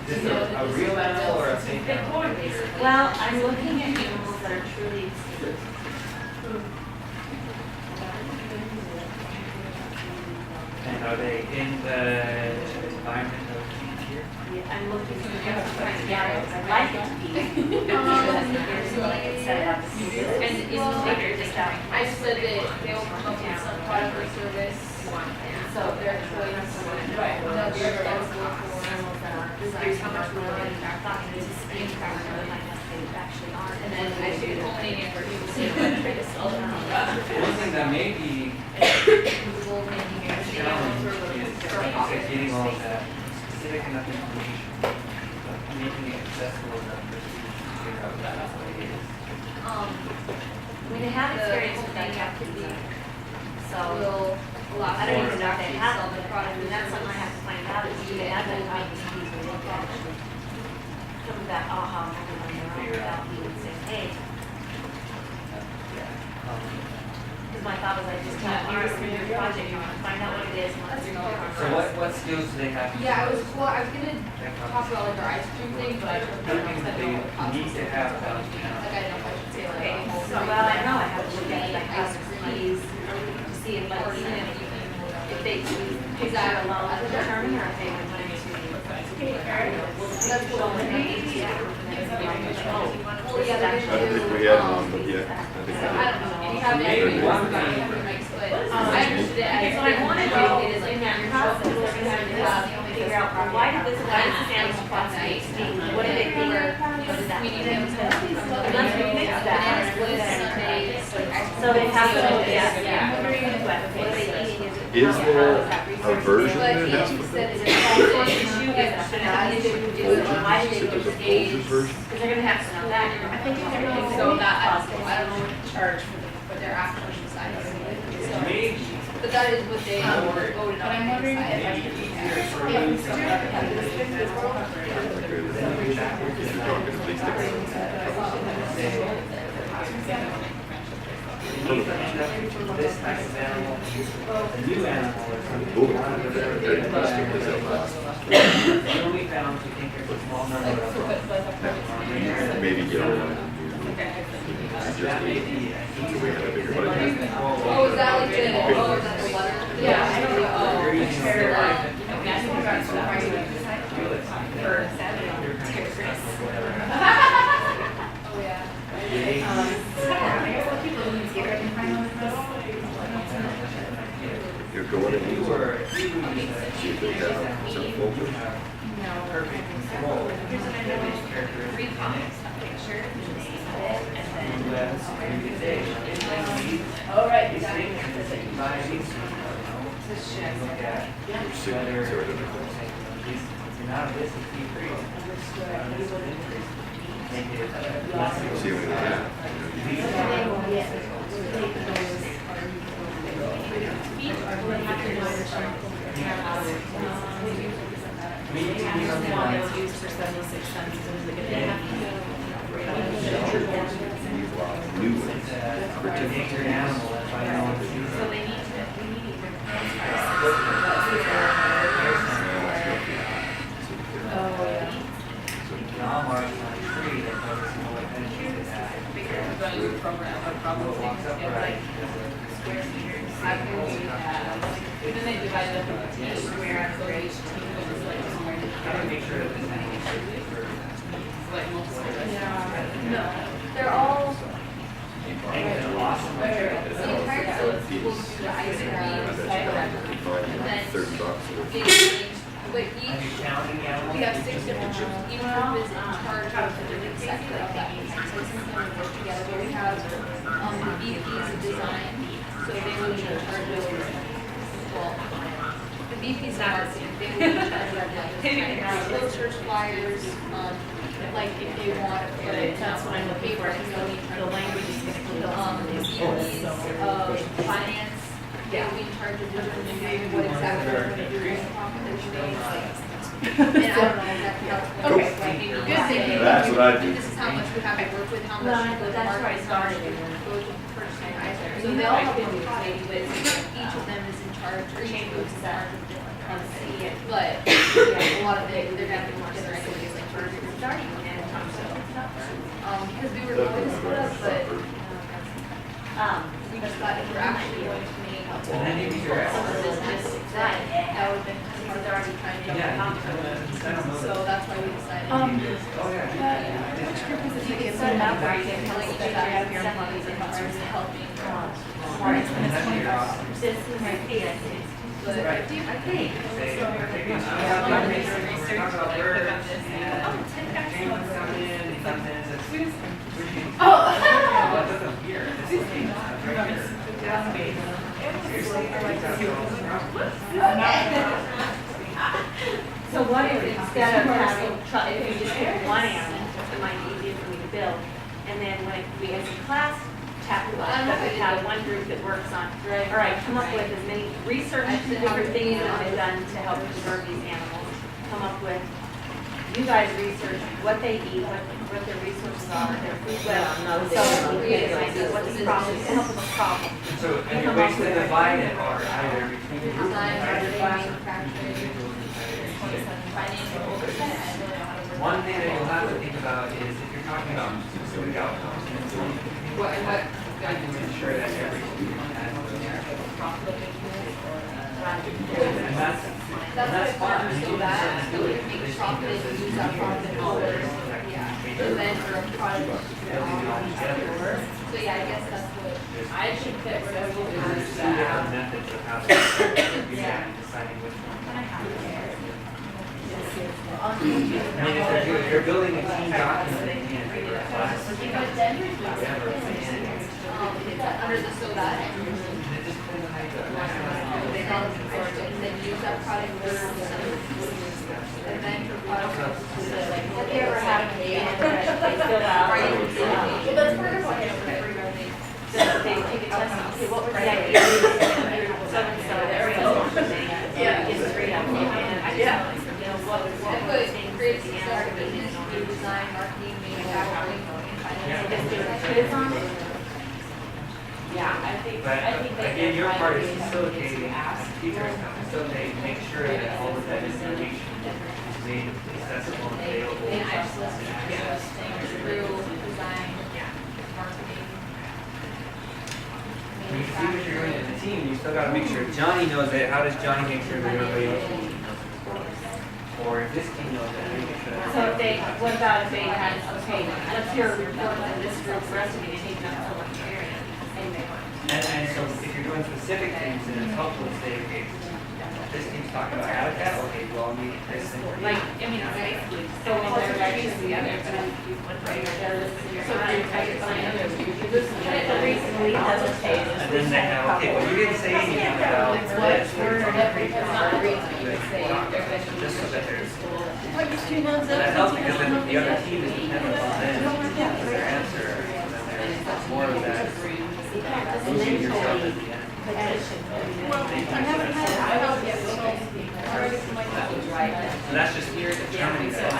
Is this a real animal or a fake animal? Well, I'm looking at animals that are truly extinct. And are they in the environment of here? Yeah, I'm looking for I'd like it to be. It's set up. And is the leader just out? I said that they'll come up with some product or service, so their choice. Right. They'll be responsible for. Animals that are Here's how much we're designed running. thought this is they actually aren't. And then I should only it for people to try to sell them. One thing that may be Google making it. challenging is getting all of that specific enough information, but making it accessible enough for students to figure out what that is. I mean, they have experience with that activity, so Will allow. I don't even know if they have sell it, the but product. I mean, that's something I have to find out, is do they have that activity where they can actually come to that aha moment on their own without being saying, hey, because my thought was I just kind of, here's your project, you want to find out what it is, and let's do it. So what skills do they have? Yeah, I was gonna talk about like our ice cream thing, but I I don't think that they need to have that. Like, I don't know if I should say like. Okay, a whole so, thing. well, I know I have to look at it, like, Ice how cream. please, to see if, like, even if they choose Is picture that alone allowed? as a determine, or if they would want to, That's what I'm thinking. Well, yeah, I they're don't gonna think do, we had one, but yeah. I think I that don't know, if you have Maybe any, one but thing. I understood it as. Okay, so I want to do it is in that process, we're going to have to figure out, well, why did this animal possibly extinct? What did they think? What did that mean? Unless we fix that, so they have to look at, what are they eating? Is there a version that has the Why did they go There's a to Folgers version? Because they're gonna have to know that. I think you can So that, I don't know what to charge for the, for their afternoon side. Maybe. But that is what they voted on. But I'm wondering if I should be This type of animal, a new animal or something. We only found, we think there's a small number of them. Maybe get on. That may be a We had a bigger budget. Oh, is that like the, oh, is that the letter? Yeah, I don't know. You're using Fair a enough. Oh, yeah. You're going in. You were, See if they have some Folgers. perfect control. Characteristics in it. All right. These things, by these, look at whether, now this is P3. This is increase. Make it less. See what they have. Used for 76 cents, is it gonna New ones. Endangered animal, that's why no one's using So it. they need to, we need to. Oh, yeah. Now marginally free, they focus on what energy they have. Value program, but Probably probably. walks up right. I believe that. Even they divided up into teams, where so each team was like, Gotta make sure that this animal is for like multiple. No. They're all. They're awesome. The entire, so it's, we'll do the ice cream, I bet you can find $30 they worth. changed but Have you each, found any animals? we have 6 different groups, each group is in charge of a different sector of that business. So some of them work together, but we have, the VPs of design, so they will be in charge of, well, the VPs of marketing, they will be in charge of like slow search flyers, like if they want to put it, That's what I'm looking for, they'll be in charge the of language is gonna kill some of these. VPs of finance, they will be in charge of determining what exactly they're gonna do based upon what they're doing. And I don't know exactly how it's going, Okay. like maybe Good you say, thinking. That's what I do. this is how much we have to work with, how Well, much goes to that's where I marketing, how much started. goes to purchasing, so they all have different maybe, but each of them is in charge, or each group is in charge of different things. But, yeah, a lot of it, they're gonna be more different activities, like for starting and because we were going to split up, but, we just thought if we're actually going to make a And then maybe you're whole business, that would have been kind of hard to try and Yeah, get I don't know. So that's why we decided. Oh, yeah. Which group is it You can again? set it up where you can tell each of them your employees in terms of helping. Alright, and it's That'd be 25. awesome. This is my PSC. But Right. I think. Say, maybe it's Yeah. talk about birds, and Oh, James is coming in, he comes in, says, Oh. well, it doesn't here, it's okay, it's right here. Seriously, So what if instead of having, if you just pick one animal, it might be easier for me to build. And then when we as a class chapter, we have one group that works on, all right, come up with as many research different things that have been done to help preserve these animals. Come up with, you guys research what they eat, what their resources are, their food web. So we create an idea, what's the problem, to help with a problem. So, and your ways to divide it are either between the group design, and marketing, manufacturing, individuals and financial oversight, I don't know how to work. one thing that you'll have to think about is if you're talking about specific outcomes, What, I can ensure that every student has those. And that's That's why fine. it's so bad, so we make profit and use that profit for, yeah, event or a product. So yeah, I guess that's what, I should fit rid of what we There's just two different methods of how to do that and deciding which one. I mean, if you're building a team document and for a class, whatever, under the so that. it just depends on how you do it. They call it and then use that product for event or product. Have you ever had a meeting where they fill out? Well, that's part of what I They take a test and say, what was the idea? So-and-so, there we go. Yeah. Get three of them. And, you know, what I was put creative start business, food design, marketing, manufacturing, and finance. Kids on it? Yeah, I think But they again, your can part find is ways facilitating, to ask. teachers have facilitate, make sure that all of that information is made accessible and available. And I just listed those things through design, marketing. When you see what you're doing in the team, you still gotta make sure Johnny knows it, how does Johnny make sure that everybody else knows it? Or if this team knows it, how do you make sure that? So if they, what about if they had, okay, let's hear a report on this group, the rest of you take up to one area. And so if you're doing specific things, then it's helpful to say, okay, this team's talking about habitat, okay, we all need this and. Like, I mean, basically, so when they're actually together, so they're listening, so they're type of sign, the reason we hesitate is. And then they have, okay, well, you didn't say anything about this. Just so that there's, that helps because then the other team is dependent on them, their answer, and then there's more of that losing yourself at the end. So that's just here to Germany, that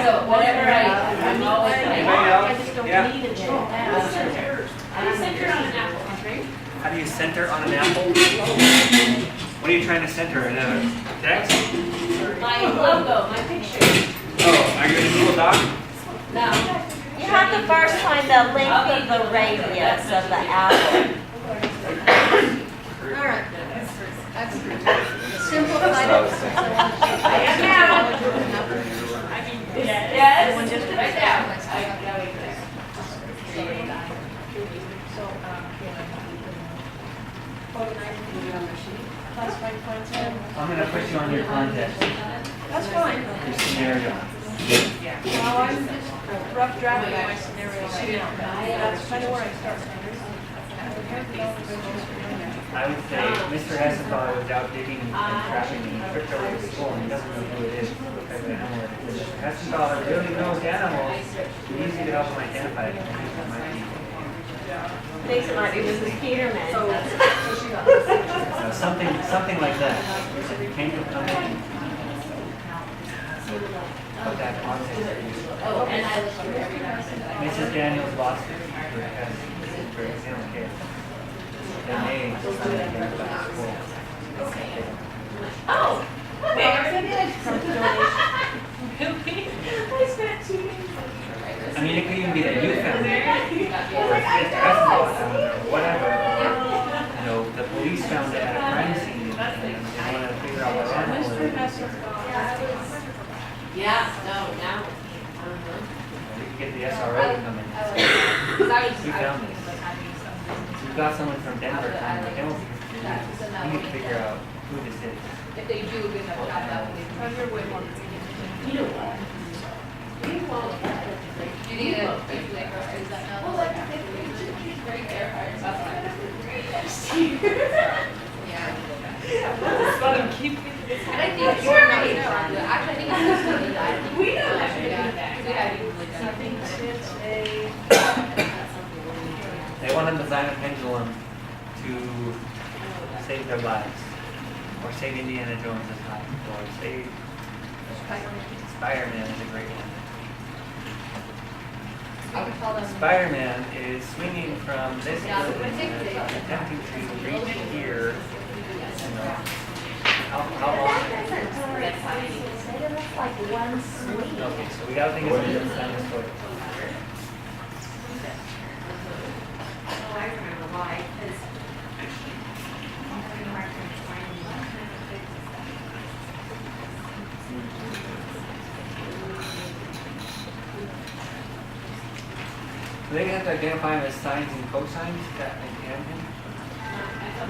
So whatever I'm always. Anybody else? I just don't Yeah. need it. Center on an apple. How do you center on an apple? What are you trying to center in a text? My logo, my picture. Oh, are you in a Google Doc? No. You have to first find the length of the radius of the apple. All right. That's what I was thinking. I am now. Yes. One district. Right there. Classified content. I'm gonna put you on your context, That's fine. your scenario. Well, I'm just rough drafting my scenario right now. That's kind of where I start. I would say Mr. Hessenthal was out digging and trapping and he tripped over the school and he doesn't know who it is, what type of animal it is. Mr. Hessenthal really knows animals, it's easy to help him identify it. Thanks, Marty, Mrs. Peterman. So something like that. Came from company. Put that context. Oh, and I look through every Mrs. Daniels lost it because for example, okay. They may identify the school. Oh, Well, I did. From I spent 2 days. I mean, it could even be that you found it, or if Mr. Hessenthal found it, or whatever. You know, the police found it at a crime scene, and they want to figure out what animal it is. Yeah, no, now. We could get the SRO to come in. We found this. We've got someone from Denver coming, but they won't be confused. We need to figure out who this is. If they do a good enough job, that would be. On your way, Mark. You know what? Do you need a, is that not? Well, like, it's right there. Yeah. Let him keep it. And I think you're right. Actually, I think it's just really that. We don't have to do Yeah. that. We have to really I think it's a. They want to design a pendulum to save their lives, or save Indiana Jones' life, or save Spider-Man is a great one. I would call them. Spider-Man is swinging from this building, attempting to reach here. You know, how long? That doesn't say that's like one swing. Okay, so we gotta think of a dinosaur. Oh, I remember why, because. So they have to identify them as sines and cosines, that and tangent,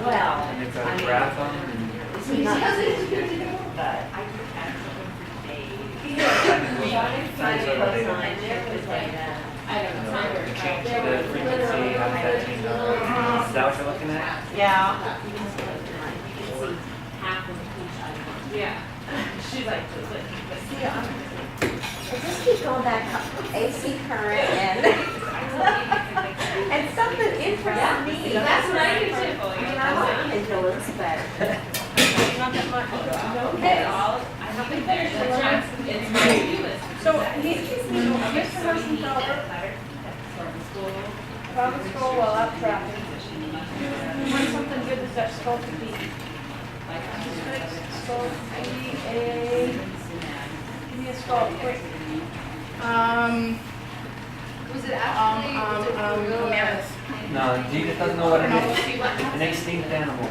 Well, and they've got I to mean, graph them and. it's not but I could have I don't know. You change the frequency, how does that change? Is that what you're looking at? Yeah. Yeah. She's like, Just keep going back, AC current and, and something interests me. That's what I do too. I mean, I like pendulums, but. not that much. Okay. I don't think there's a chance. It's my So, Mr. Rosenthal, found the skull while out traffic. When something good is that skull to be. Skull to be a, give me a skull, quick. Was it actually? Was it real? mammoth. No, Jesus doesn't know what it is. An extinct animal.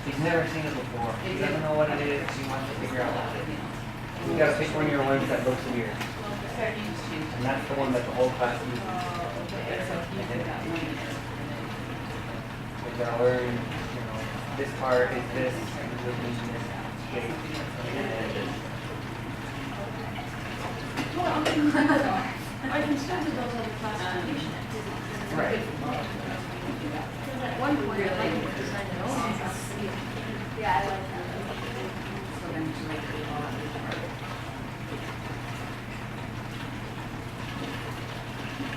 He's never seen it before. He doesn't know what it is. He wants to figure out what it is. You gotta pick one of your ones that looks weird. And that's the one that the whole class uses. We gotta learn, you know, this part is this, and this is this shape. I can still do those other classifications. Right. At one point, I like to design it all. Yeah, I like that.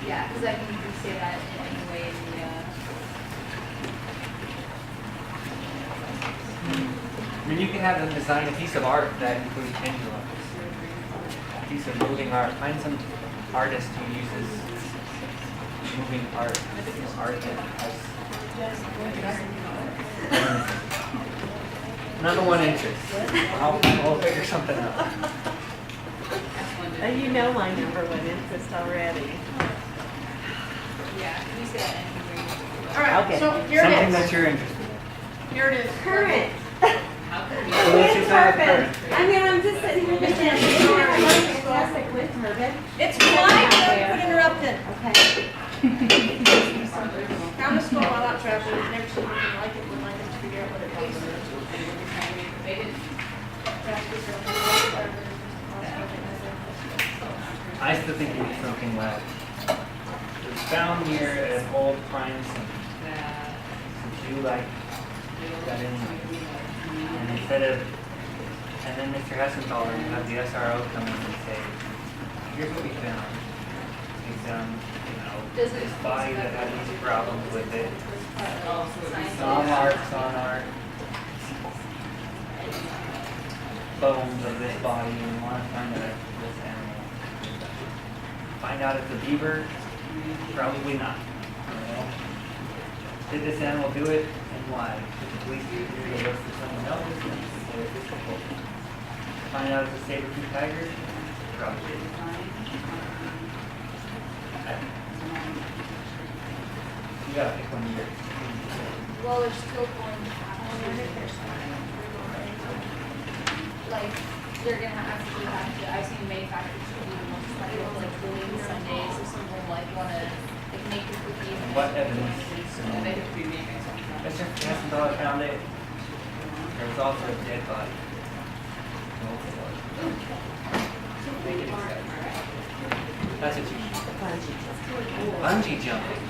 Yeah, because I can you say that in any way in the, I mean, you can have them design a piece of art that includes pendulums. A piece of moving art. Find some artist who uses moving art. Art that has number one interest. I'll figure something out. You know my number one interest already. yeah, can you say that in any way? All right, Okay. so here Something it that is. you're interested in. Here it is. Current. How can we? So let's just have a Perfect. I mean, I'm just sitting here thinking, fantastic with Mervyn. It's fine, don't interrupted. Okay. Found a school while out traveling, never seen anything like it, would like them to figure out what it is. I still think we need something left. It was found near an old crime scene. Some Jew like got in there. And instead of, and then Mr. Hessenthaler would have the SRO come in and say, here's what we found. We found, Does this it- body that had these problems with it. Science. Saw marks on our bones of this body, and we want to find out if it's this animal. Find out if it's a beaver? Probably not. You know? Did this animal do it, and why? Did the police do it to look for someone else? Or is this a book? Find out if it's a saber-tooth tiger? Probably. You gotta pick one of yours. Well, they're still going to like, they're gonna actually have to, I've seen manufacturers do the most like doing Sundays, if someone like wanna, like make your cookies. and What make evidence? Mr. Hessenthaler found it. There was also a dead body. That's what you bungee jumping.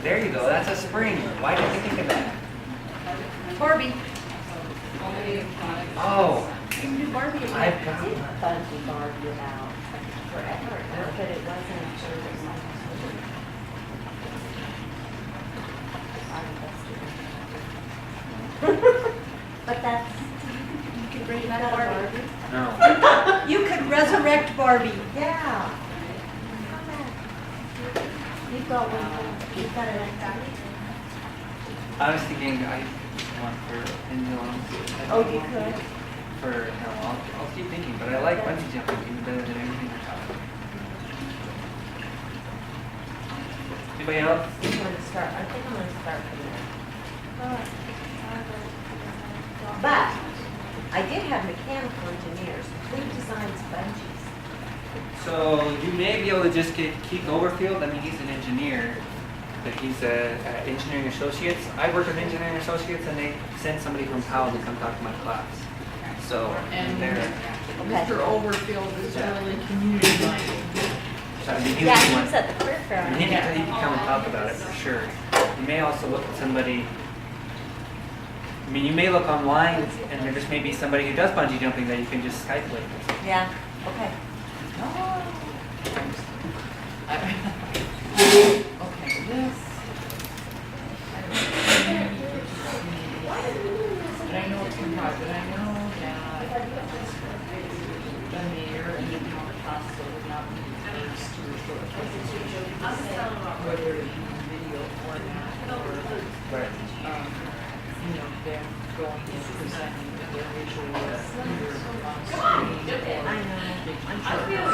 There you go, that's a spring. Why didn't you think of that? Barbie. Oh, New Barbie. I've got did one. Bungee Barbie about forever, but it wasn't sure it was But that's, You could bring you back got a Barbie. Barbie? No. You could resurrect Barbie. Yeah. You've got one, you've got an I was thinking I want for pendulums. Oh, you could? For, no, I'll keep thinking, but I like bungee jumping even better than anything we're talking. Anybody else? I'm gonna start, I think I'm gonna start from there. But I did have mechanical engineers, who designs bungees? So you may be able to just get Keith Overfield. I mean, he's an engineer, but he's a engineering associates. I work with engineering associates, and they send somebody from Powell to come talk to my class. So And they're. Mr. Overfield is really community minded. So I mean, he Yeah, was he one. was at the career fair. And he can come and talk about it for sure. You may also look at somebody. I mean, you may look online, and there just may be somebody who does bungee jumping that you can just Skype with. Yeah, okay. Okay, this. But I know it's comprised, but I know that the mayor and the town council would not be first to report. Whether it be video format or, Right. them going and presenting their visuals either on screen or. I know.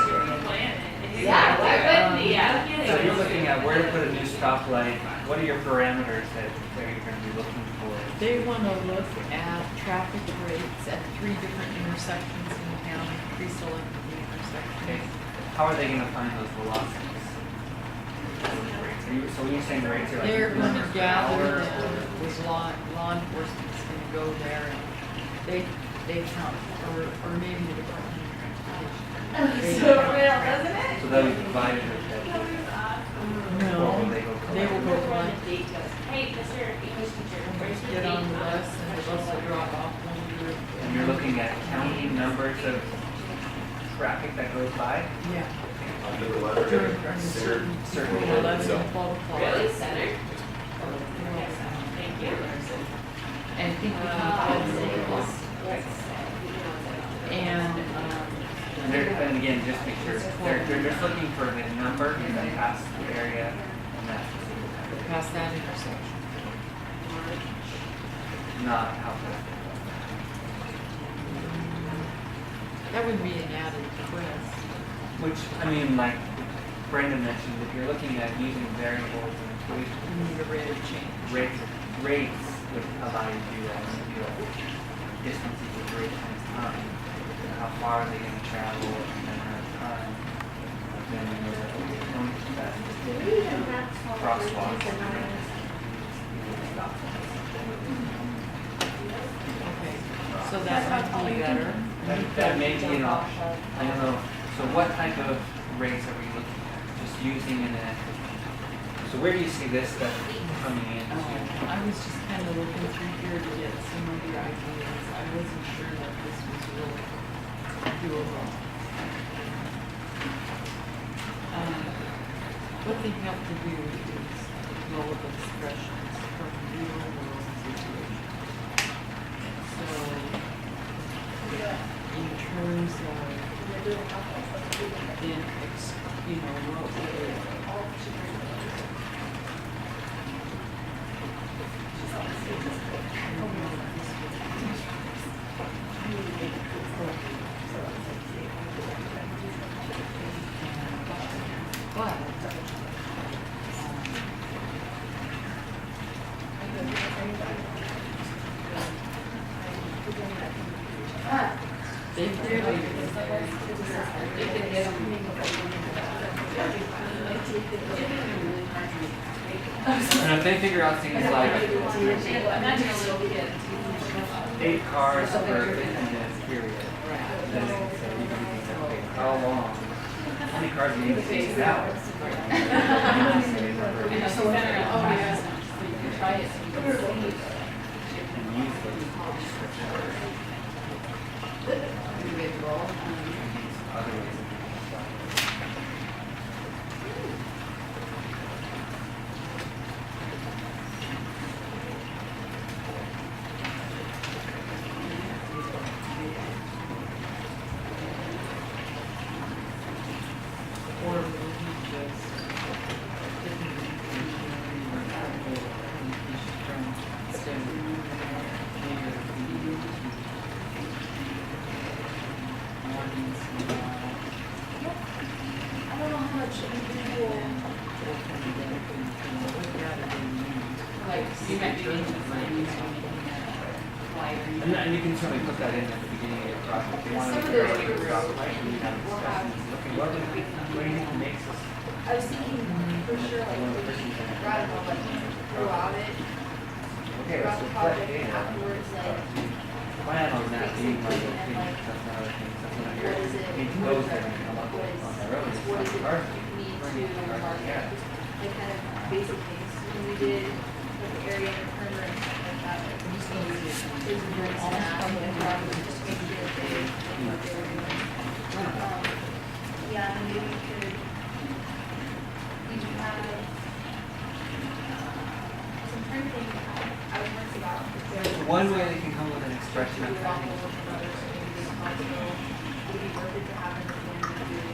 So you're looking at where to put a new stoplight. What are your parameters that you're going to be looking for? They want to look at traffic rates at 3 different intersections in town, pre-selected the intersections. How are they going to find those velocities? So when you're saying the rates are like They're going to kilometers per gather hour, them or- with law enforcement's going to go there and they count, or maybe the Department of Transportation. So real, doesn't it? So they'll be divided with that. No, Or will they go they will go run, Hey, Mr. English teacher, where's your get on the date? bus and the bus will drop off one group. And you're looking at counting numbers of traffic that goes by? Yeah. Under the letter, During considered certain, between 11 and 12 o'clock. Really, center? Thank you. And I think we have sales. And, And again, just make sure, they're just looking for the number in the past area and that's past that intersection. not how fast. That would be an added twist. Which, I mean, like Brandon mentioned, if you're looking at using variables and We equations, need a rate of change. rates would allow you to do that. You know, distances of rate times time. How far are they going to travel, and then how then we know that, okay, don't use that. Do we even have Crosswalk. Okay, so that might be better. That may be an option. I don't know. So what type of rates are we looking at? Just using in a, so where do you see this stuff coming in? I was just kind of looking through here to get some of your ideas. I wasn't sure that this was really doable. What they have to do is roll up expressions from real world situations. So, in terms of, what they And if they figure out things like 8 cars per 15-minute period, then they can say, you can say, okay, how long? How many cars do you need to take an hour? or maybe just I don't know how much individual, like, you might be into And you can certainly put that in at the beginning of your project. If you want to figure out what your job like, you have discussions, looking, what do you think makes us? I was thinking for sure, like, I don't know, like, throughout it, Okay, throughout so the collect project, data. afterwards, like, Plan on that being my opinion, that's another thing, that's another what is area. it? Need to go there and come up with it on their own. It's What not does it hard. need Bring to it hard, market? yeah. Like, kind of basic things, when we did, like, the area and perimeter and stuff like that, like, we just needed to, is very staff, and probably just make sure that they, knew what they were doing. Yeah, and maybe we could, each have, some printing, I was worried about. One way they can come with an expression of that.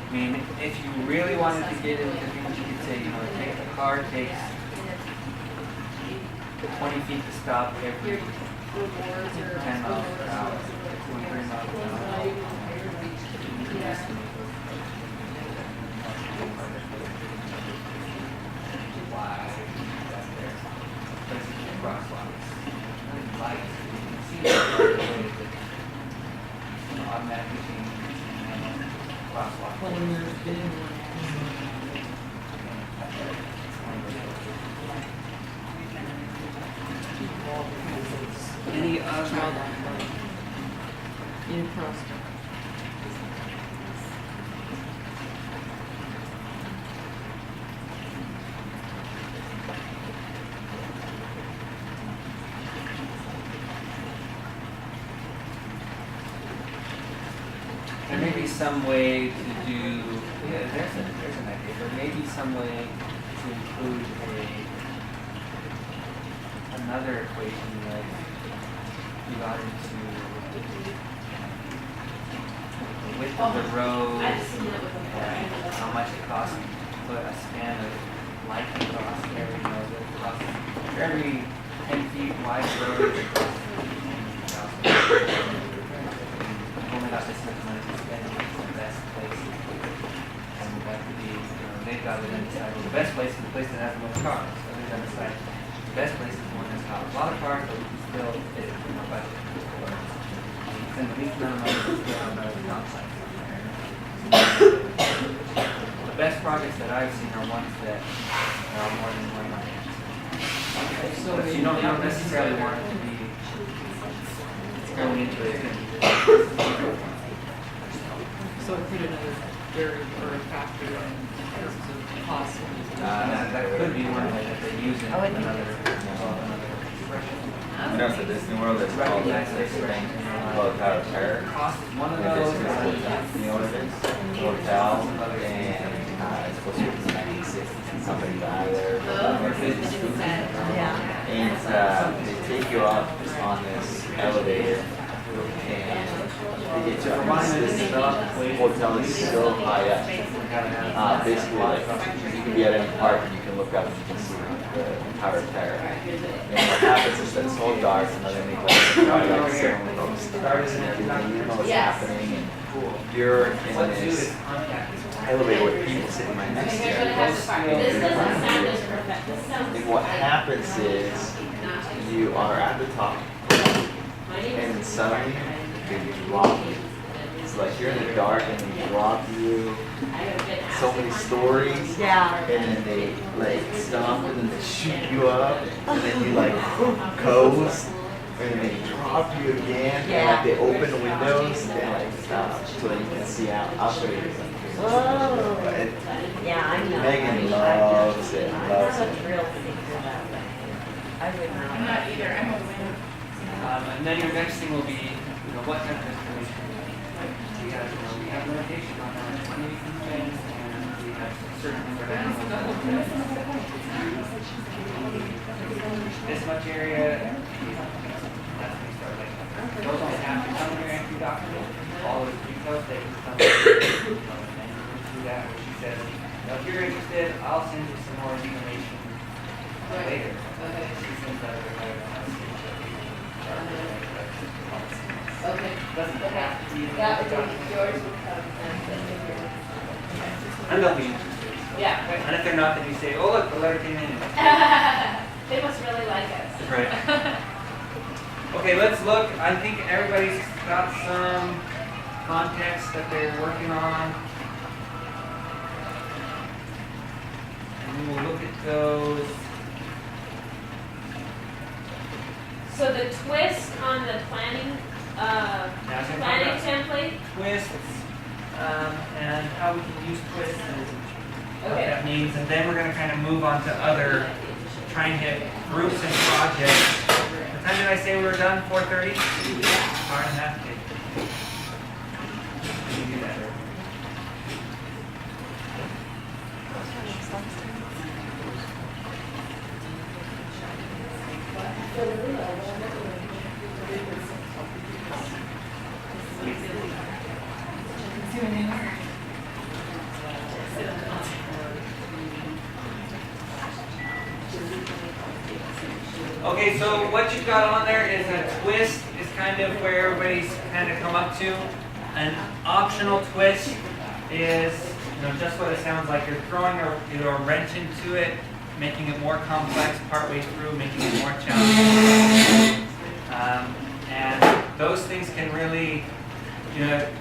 I mean, if you really wanted to get into things, you could say, take the car takes 20 feet to stop every 10 miles per hour, 23 miles per hour. You can estimate why that's there. Basically, crosswalks. Lights, you can see that automatically changing crosswalk. when there's been Any other? in Prosper. There may be some way to do, there's an idea, there may be some way to include another equation like you got into the width of the road, and how much it costs to put a span of light across every node, it costs for every 10 feet wide road, it costs $15,000. Only got this much money to spend, it's the best place. And that could be, they've got it inside. Well, the best place is the place that has the most cars. So they've got to decide the best place is the one that's got a lot of cars, but we can still fit it in our budget. Or spend the least amount of money to still have a downside somewhere. The best projects that I've seen are ones that are more than 1 million. So But you don't necessarily want it to be going into it. So put another variable or a factor in terms of cost. That could be one way that they use it, another expression. You know, so Disney World, there's all this thing called Tower of Terror. Cost is one of It's those. just a hotel, you know what it is? Hotel, and it's supposed to be from the 1960s, and somebody died there. Yeah. And they take you up on this elevator, and they get you up. This hotel is so high up. Basically, like, you can be at any park and you can look up and you can see the Tower of Terror. And what happens is that it's all dark, and then they go like certain ropes stars and everything, you know what's happening, and you're in What to do this is contact. elevator with people sitting right next to you. And what happens is you are at the top, and then suddenly they drop you. It's like you're in the dark and they drop you so many stories. Yeah. And then they like stop and then they shoot you up and then you like coast and then they drop you again and like they open the windows and like stop so that you can see out. I'll show you something. Whoa. But Yeah, I know. Megan loves it. I'm Loves not a it. thrill seeker that way. I would I'm not. not either, I'm a winner. And then your next thing will be, what type of information we have. We have limitation on how much money we can spend, and we have certain things that this much area. That's when we start like. Those don't have to come in your entry document. All those details they can come. Do that. Where she says, if you're interested, I'll send you some more information later. She sends that over later. Okay. Doesn't have to be in the That would document. be, yours would come and And they'll be interested. Yeah. And if they're not, then you say, oh, look, the letter came in. They must really like us. Right. Okay, let's look. I think everybody's got some context that they're working on. And we will look at those. So the twist on the planning, Now, so I'm talking planning about template, twists, and how we can use twists and what Okay. that means. And then we're going to kind of move on to other, try and hit groups and projects. What time did I say we were done? 4:30? Hour and a half. Okay. We can do that. Okay, so what you've got on there is a twist, is kind of where everybody's kind of come up to. An optional twist is, just what it sounds like. You're throwing a wrench into it, making it more complex partway through, making it more challenging. And those things can really,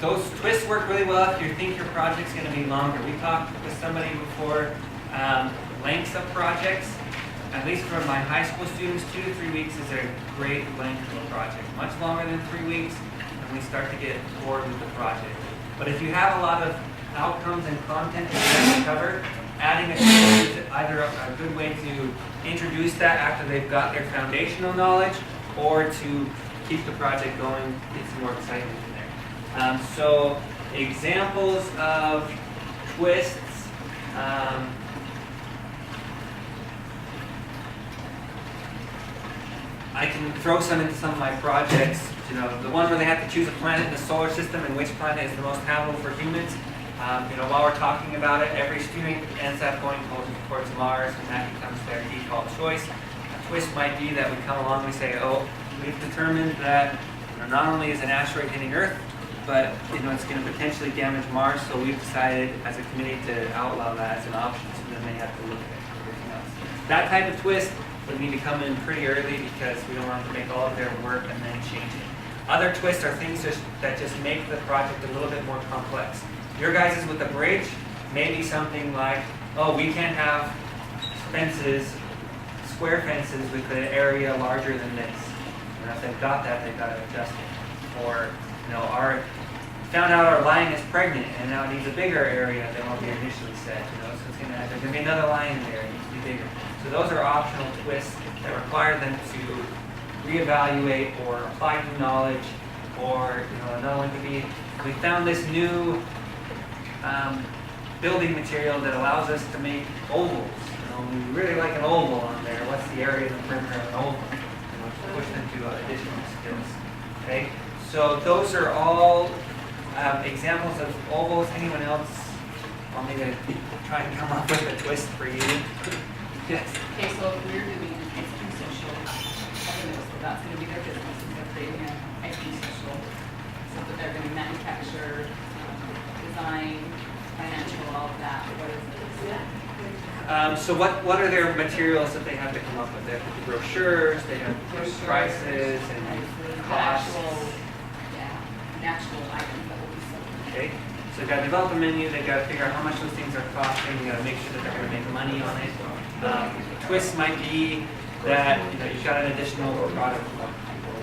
those twists work really well if you think your project's going to be longer. We talked with somebody before, lengths of projects. At least for my high school students, 2 to 3 weeks is a great length of a project. Much longer than 3 weeks, and we start to get bored with the project. But if you have a lot of outcomes and content that you have to cover, adding a twist is either a good way to introduce that after they've got their foundational knowledge, or to keep the project going, get some more excitement in there. So examples of twists. I can throw some into some of my projects. The one where they have to choose a planet in the solar system and which planet is the most habitable for humans. While we're talking about it, every student ends up going towards Mars, and that becomes their default choice. A twist might be that we come along and we say, oh, we've determined that not only is an asteroid hitting Earth, but it's going to potentially damage Mars, so we've decided as a committee to outlaw that as an option, so then they have to look at everything else. That type of twist would need to come in pretty early because we don't want to make all of their work and then change it. Other twists are things that just make the project a little bit more complex. Your guys' with the bridge may be something like, oh, we can't have fences, square fences with an area larger than this. And if they've got that, they've got to adjust it. Or, found out our lion is pregnant and now it needs a bigger area than what we initially said. So it's there's gonna be another lion there, it needs to be bigger. So those are optional twists that require them to reevaluate or apply new knowledge. Or another one could be, we found this new building material that allows us to make ovals. We really like an oval on there. What's the area of the perimeter of an oval? Push them to additional skills. Okay, so those are all examples of ovals. Anyone else want me to try and come up with a twist for you? Yes. Okay, so if we're doing an IT social, that's going to be their business, is they're creating an IT social, so that they're going to manufacture, design, financial, all of that. What is it? So what are their materials that they have to come up with? They have to do brochures, they have to do prices and costs. Actual items that will be sold. Okay, so they've got to develop a menu, they've got to figure out how much those things are costing, you've got to make sure that they're going to make money on it. Twists might be that you've got an additional product, or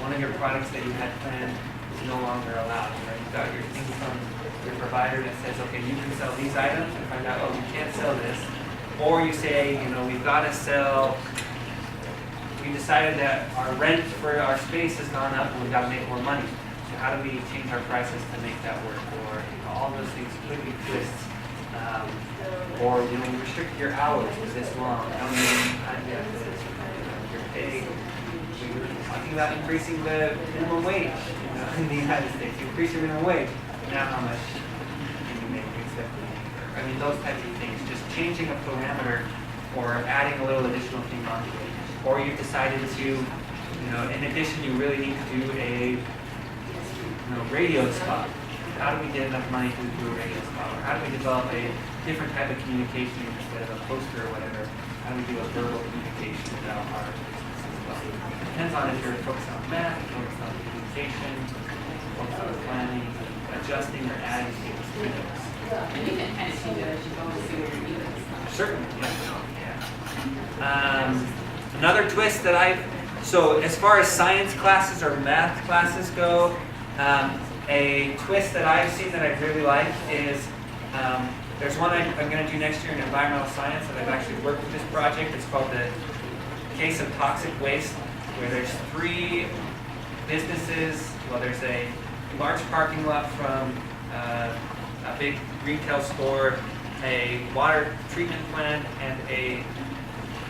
one of your products that you had planned is no longer allowed. Right? You've got your thing from your provider that says, okay, you can sell these items, and find out, oh, you can't sell this. Or you say, we've got to sell, we decided that our rent for our space has gone up and we've got to make more money. So how do we change our prices to make that work? Or all those things could be twists. Or you restrict your hours to this long. How many times you have to your pay? We were talking about increasing the minimum wage in the United States. You increase your minimum wage. Now how much can you make? Those types of things. Just changing a parameter or adding a little additional thing onto it. Or you've decided to, in addition, you really need to do a radio spot. How do we get enough money to do a radio spot? Or how do we develop a different type of communication instead of a poster or whatever? How do we do a verbal communication about our business as well? Depends on if you're focused on math, focused on communication, focused on planning, adjusting or adding things to those. And you can kind of change it as you go to see what your need is. Certainly, yeah. Another twist that so as far as science classes or math classes go, a twist that I've seen that I really like is, there's one I'm going to do next year in environmental science that I've actually worked with this project. It's called the Case of Toxic Waste, where there's 3 businesses. Well, there's a large parking lot from a big retail store, a water treatment plant, and a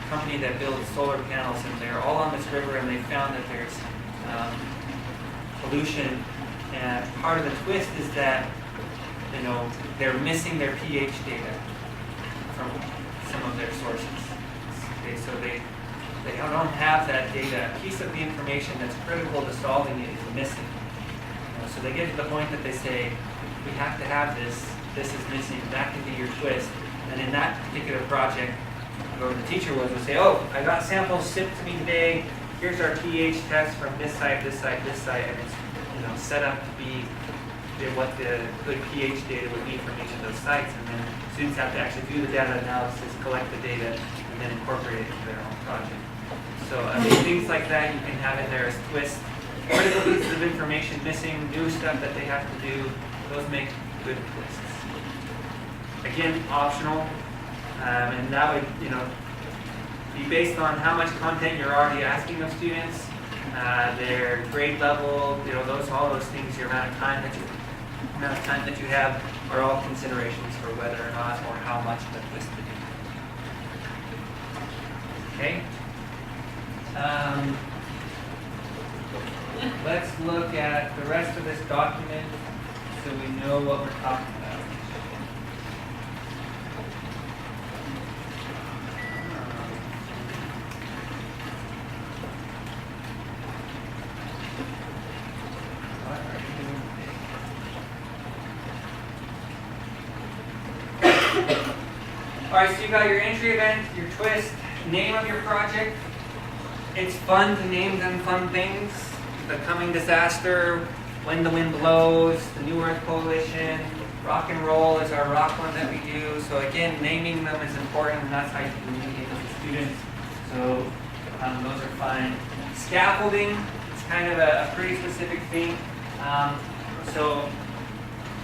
company that builds solar panels, and they're all on this river, and they found that there's pollution. And part of the twist is that they're missing their pH data from some of their sources. Okay, so they don't have that data. A piece of the information that's critical to solving it is missing. So they get to the point that they say, we have to have this. This is missing. That can be your twist. And in that particular project, whoever the teacher would say, oh, I got samples shipped to me today. Here's our pH test from this site, this site, this site, and it's set up to be what the good pH data would be from each of those sites. And then students have to actually do the data analysis, collect the data, and then incorporate it into their own project. So things like that you can have in there as twists. Critical pieces of information missing, new stuff that they have to do, those make good twists. Again, optional, and that would be based on how much content you're already asking of students, their grade level, all those things, your amount of time that you have are all considerations for whether or not or how much of a twist to do. Okay. Let's look at the rest of this document so we know what we're talking about. What are you doing today? Alright, so you got your entry event, your twist, name of your project. It's fun to name them fun things. The coming disaster, when the wind blows, the New Earth Coalition, Rock and roll is our rock one that we do. So again, naming them is important, and that's how you communicate with the students. So those are fine. Scaffolding is kind of a pretty specific thing. So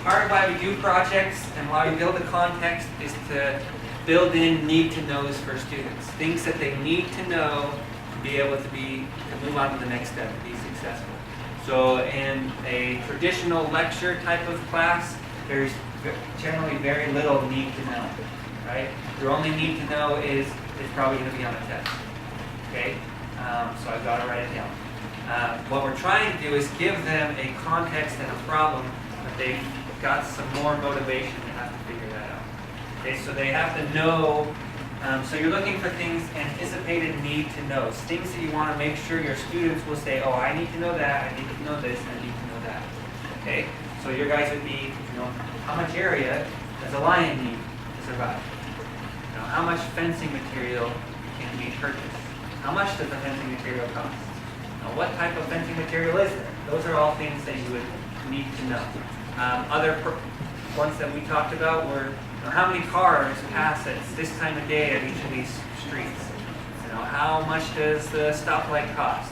part of why we do projects and why we build the context is to build in need to knows for students. Things that they need to know to be able to move on to the next step and be successful. So in a traditional lecture type of class, there's generally very little need to know, right? Your only need to know is probably going to be on the test, okay? So I've got to write it down. What we're trying to do is give them a context and a problem that they've got some more motivation to have to figure that out. Okay, so they have to know, so you're looking for things, anticipated need to knows, things that you want to make sure your students will say, oh, I need to know that, I need to know this, I need to know that. Okay, so your guys would be, how much area does a lion need to survive? How much fencing material can be purchased? How much does the fencing material cost? What type of fencing material is there? Those are all things that you would need to know. Other ones that we talked about were how many cars pass at this time of day at each of these streets? How much does the stoplight cost?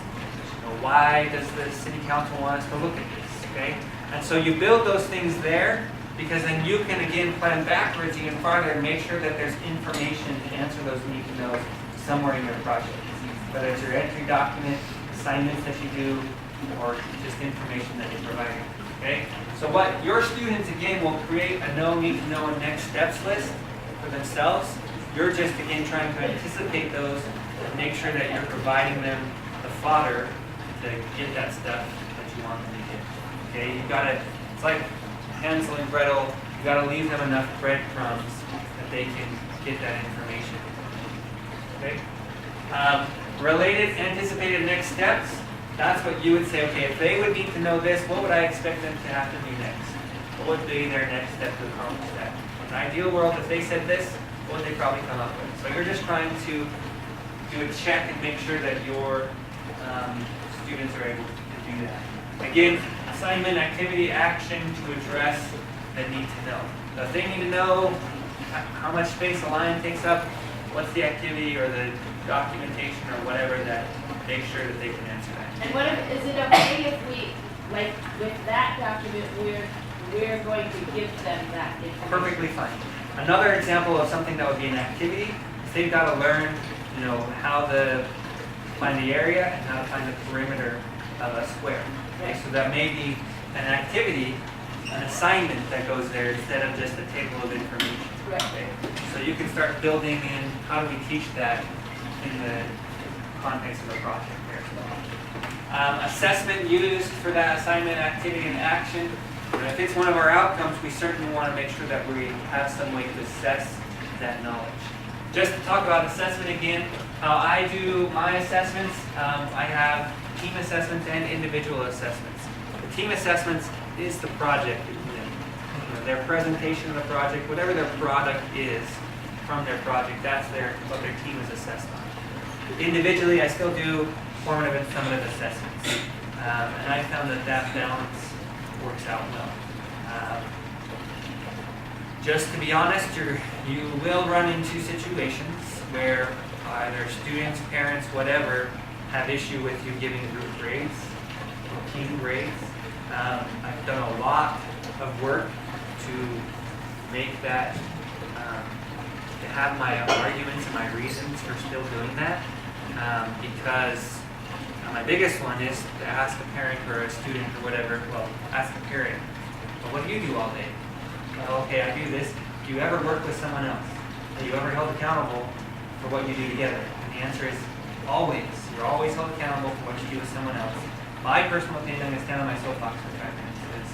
Why does the city council want us to look at this? Okay, and so you build those things there because then you can again plan backwards even farther and make sure that there's information to answer those need to knows somewhere in your project, whether it's your entry document, assignments that you do, or just information that you're providing. Okay? So what your students, again, will create a know, need to know, and next steps list for themselves. You're just, again, trying to anticipate those and make sure that you're providing them the fodder to get that stuff that you want them to get. Okay? You've got to, it's like Hansel and Gretel, you've got to leave them enough breadcrumbs that they can get that information. Okay? Related, anticipated next steps. That's what you would say, okay, if they would need to know this, what would I expect them to have to do next? What would be their next step to accomplish that? In an ideal world, if they said this, what would they probably come up with? So you're just trying to do a check and make sure that your students are able to do that. Again, assignment, activity, action to address the need to know. So if they need to know how much space a line takes up, what's the activity or the documentation or whatever that make sure that they can answer that. And what if, is it okay if we, like, with that document, we're going to give them that information? Perfectly fine. Another example of something that would be an activity is they've got to learn, how to find the area and how to find the perimeter of a square. Okay, so that may be an activity, an assignment that goes there instead of just a table of information. Right. Okay? So you can start building in how do we teach that in the context of a project there as well. Assessment used for that assignment, activity, and action. If it's one of our outcomes, we certainly want to make sure that we have some way to assess that knowledge. Just to talk about assessment again, how I do my assessments, I have team assessments and individual assessments. The team assessments is the project. Their presentation of the project, whatever their product is from their project, that's what their team is assessed on. Individually, I still do formative and summative assessments. And I found that balance works out well. Just to be honest, you will run into situations where either students, parents, whatever, have issue with you giving group grades or team grades. I've done a lot of work to make that, to have my arguments and my reasons for still doing that, because my biggest one is to ask a parent or a student or whatever, well, ask the parent, well, what do you do all day? Well, okay, I do this. Do you ever work with someone else? Are you ever held accountable for what you do together? And the answer is always. You're always held accountable for what you do with someone else. My personal opinion, I'm going to stand on my soapbox for 5 minutes, is,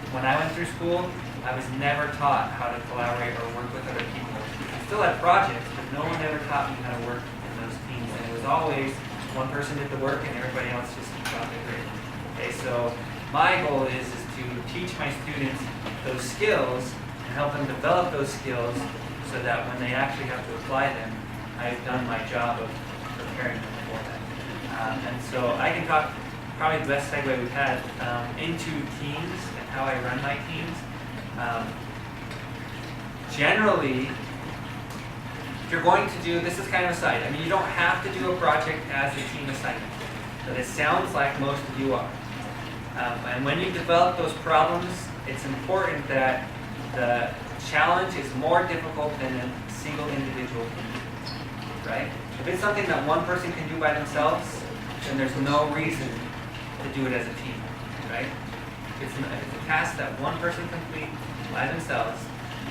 when I went through school, I was never taught how to collaborate or work with other people. I still had projects, but no one ever taught me how to work in those teams. And it was always one person did the work and everybody else just got the grade. Okay, so my goal is to teach my students those skills and help them develop those skills so that when they actually have to apply them, I've done my job of preparing them for that. And so I can talk, probably the best segue we've had, into teams and how I run my teams. Generally, if you're going to do, this is kind of a side, I mean, you don't have to do a project as a team assignment, but it sounds like most of you are. And when you develop those problems, it's important that the challenge is more difficult than a single individual can do, right? If it's something that one person can do by themselves, then there's no reason to do it as a team, right? If it's a task that one person complete by themselves,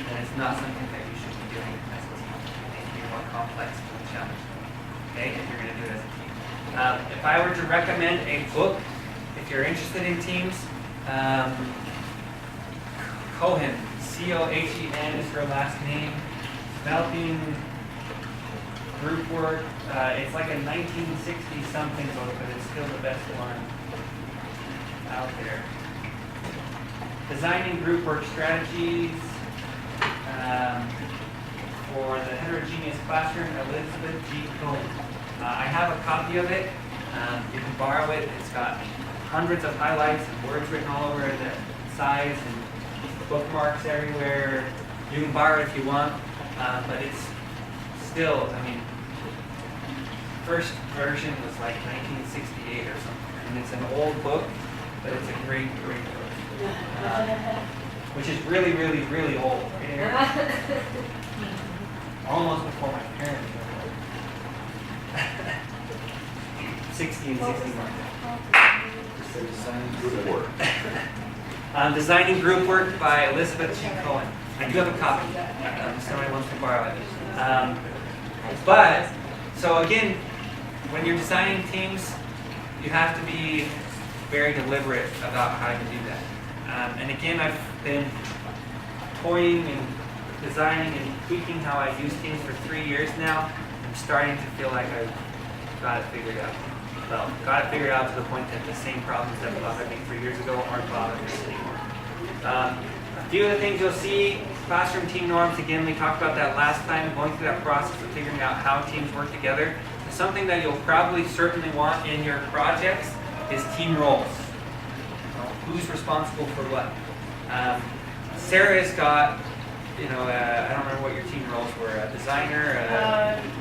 then it's not something that you should be doing as a team. It needs to be more complex and challenging, okay, if you're going to do it as a team. If I were to recommend a book, if you're interested in teams, Cohen, C-O-H-E-N is her last name, developing group work. It's like a 1960 something book, but it's still the best one out there. Designing group work strategies for the heterogeneous classroom, Elizabeth G. Cohen. I have a copy of it. You can borrow it. It's got hundreds of highlights and words written all over the sides and bookmarks everywhere. You can borrow it if you want, but it's still, I mean, first version was like 1968 or something, and it's an old book, but it's a great, great book, which is really, really, really old. Almost before my parents were born. 60 and 61. Designing group work. Designing Group Work by Elizabeth G. Cohen. I do have a copy. If somebody wants to borrow it. But, so again, when you're designing teams, you have to be very deliberate about how you do that. And again, I've been toying and designing and tweaking how I use teams for 3 years now. I'm starting to feel like I've got it figured out. Well, got it figured out to the point that the same problems that bothered me 3 years ago aren't bothering me anymore. A few of the things you'll see, classroom team norms, again, we talked about that last time, going through that process of figuring out how teams work together. Something that you'll probably certainly want in your projects is team roles. Who's responsible for what? Sarah's got, I don't remember what your team roles were, a designer,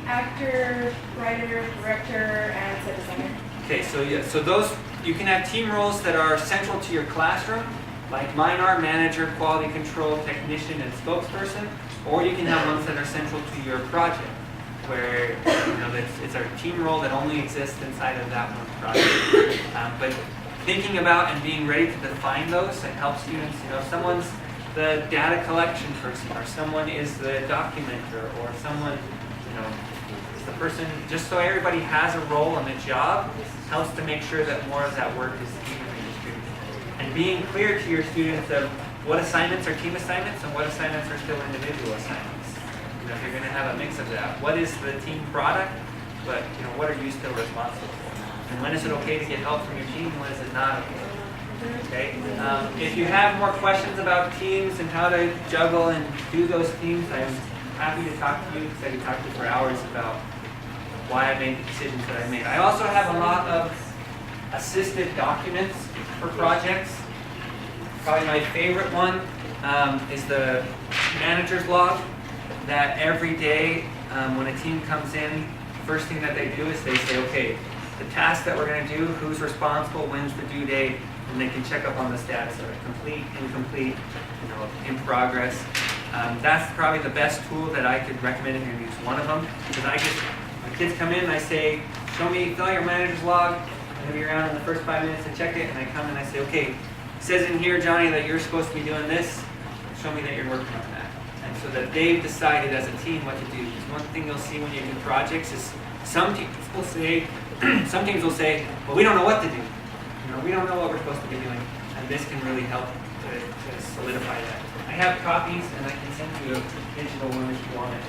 Actor, writer, director, and set designer. Okay, so those, you can have team roles that are central to your classroom, like mine are manager, quality control, technician, and spokesperson, or you can have ones that are central to your project, where it's a team role that only exists inside of that one project. But thinking about and being ready to define those and help students, someone's the data collection person, or someone is the documenter, or someone, is the person, just so everybody has a role and a job, helps to make sure that more of that work is evenly distributed. And being clear to your students of what assignments are team assignments and what assignments are still individual assignments. If you're going to have a mix of that, what is the team product, but what are you still responsible for? And when is it okay to get help from your team, and when is it not okay? Okay. If you have more questions about teams and how to juggle and do those teams, I'm happy to talk to you, because I could talk to you for hours about why I made the decisions that I made. I also have a lot of assisted documents for projects. Probably my favorite one is the manager's log, that every day when a team comes in, first thing that they do is they say, okay, the task that we're going to do, who's responsible, when's the due date, and they can check up on the status of it, complete, incomplete, in progress. That's probably the best tool that I could recommend if you're going to use one of them, because when kids come in, I say, fill out your manager's log. I'm going to be around in the first 5 minutes to check it, and I come and I say, okay, it says in here, Johnny, that you're supposed to be doing this. Show me that you're working on that. And so that they've decided as a team what to do. Because one thing you'll see when you do projects is some teams will say, well, we don't know what to do. We don't know what we're supposed to be doing. And this can really help to solidify that. I have copies, and I can send you a digital one if you want it.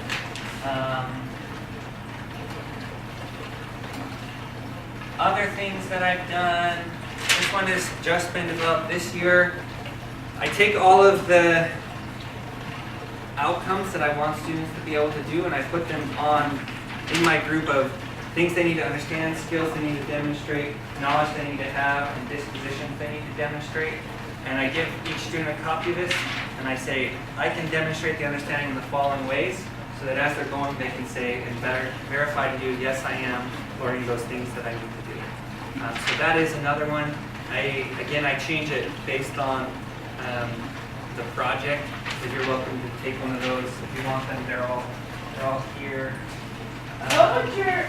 Other things that I've done, this one has just been developed this year. I take all of the outcomes that I want students to be able to do, and I put them in my group of things they need to understand, skills they need to demonstrate, knowledge they need to have, and dispositions they need to demonstrate. And I give each student a copy of this. and I say, I can demonstrate the understanding in the following ways, so that as they're going, they can say and verify to you, yes, I am learning those things that I need to do. So that is another one. I change it based on the project. If you're welcome to take one of those if you want them. They're all here. What would your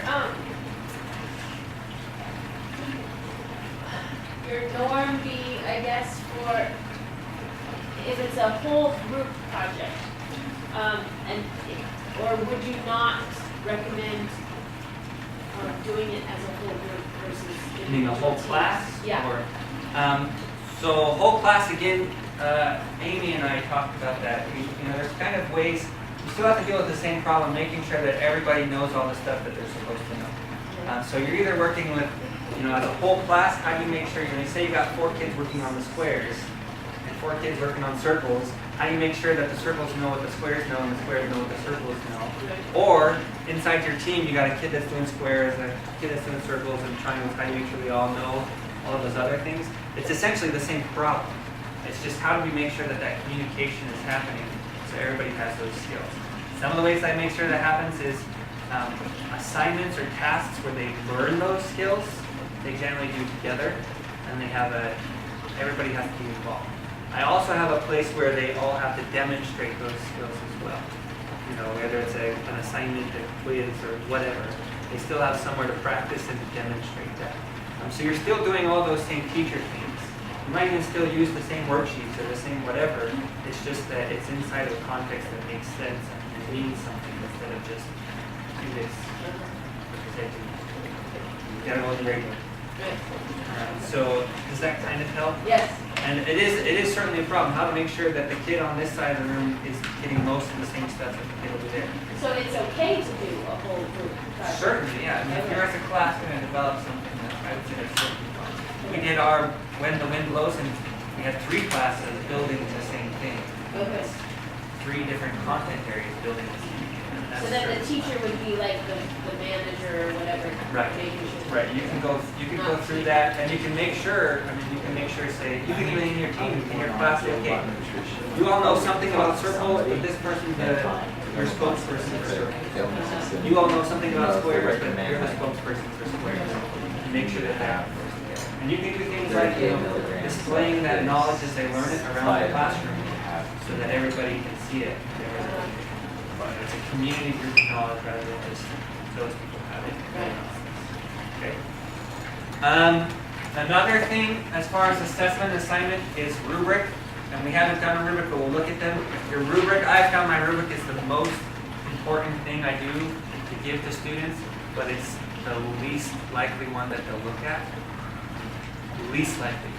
norm be, I guess, for if it's a whole group project? Or would you not recommend doing it as a whole group versus? You mean the whole class? Yeah. Or, so whole class, again, Amy and I talked about that. There's kind of ways, you still have to deal with the same problem, making sure that everybody knows all the stuff that they're supposed to know. So you're either working with, as a whole class, how do you make sure, say you got 4 kids working on the squares, and 4 kids working on circles, how do you make sure that the circles know what the squares know, and the squares know what the circles know? Or, inside your team, you got a kid that's doing squares, a kid that's doing circles and triangles, how do you make sure we all know all of those other things? It's essentially the same problem. It's just how do we make sure that that communication is happening so everybody has those skills. Some of the ways I make sure that happens is assignments or tasks where they learn those skills, they generally do together, and they have everybody has to be involved. I also have a place where they all have to demonstrate those skills as well. Whether it's an assignment, a quiz, or whatever, they still have somewhere to practice and to demonstrate that. So you're still doing all those same teacher things. You might even still use the same worksheets or the same whatever. It's just that it's inside of a context that makes sense and means something instead of just do this. You gotta go with the regular. So does that kind of help? Yes. And it is certainly a problem, how to make sure that the kid on this side of the room is getting most of the same stuff that the kid over there. So it's okay to do a whole group project? Certainly, yeah. If you're as a class going to develop something, I would say that's certainly fun. We did our When the Wind Blows, and we had 3 classes building the same thing. Okay. 3 different content areas building the same thing. And that's So then the certainly- teacher would be like the manager or whatever, Right. making sure. Right, you can go through that, and you can make sure, say, you can even in your team, in your class, say, okay, you all know something about circles, but this person's your spokesperson for circles. You all know something about squares, but you're the spokesperson for squares. And make sure that that goes together. And you can do things like, displaying that knowledge as they learn it around the classroom, so that everybody can see it. It's a community group of knowledge rather than just those people have it. Okay. Another thing as far as assessment assignment is rubric, and we haven't done a rubric, but we'll look at them. Your rubric, I found my rubric is the most important thing I do to give to students, but it's the least likely one that they'll look at. Least likely.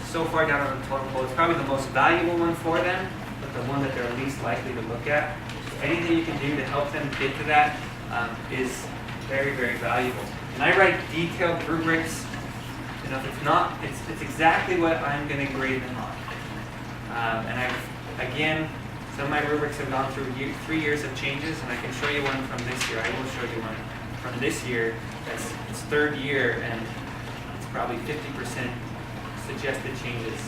So far down on the totem pole, it's probably the most valuable one for them, but the one that they're least likely to look at. Anything you can do to help them get to that is very, very valuable. And I write detailed rubrics. If it's not, it's exactly what I'm going to grade them on. Again, some of my rubrics have gone through 3 years of changes, and I can show you one from this year. I will show you one from this year. That's its 3rd year, and it's probably 50% suggested changes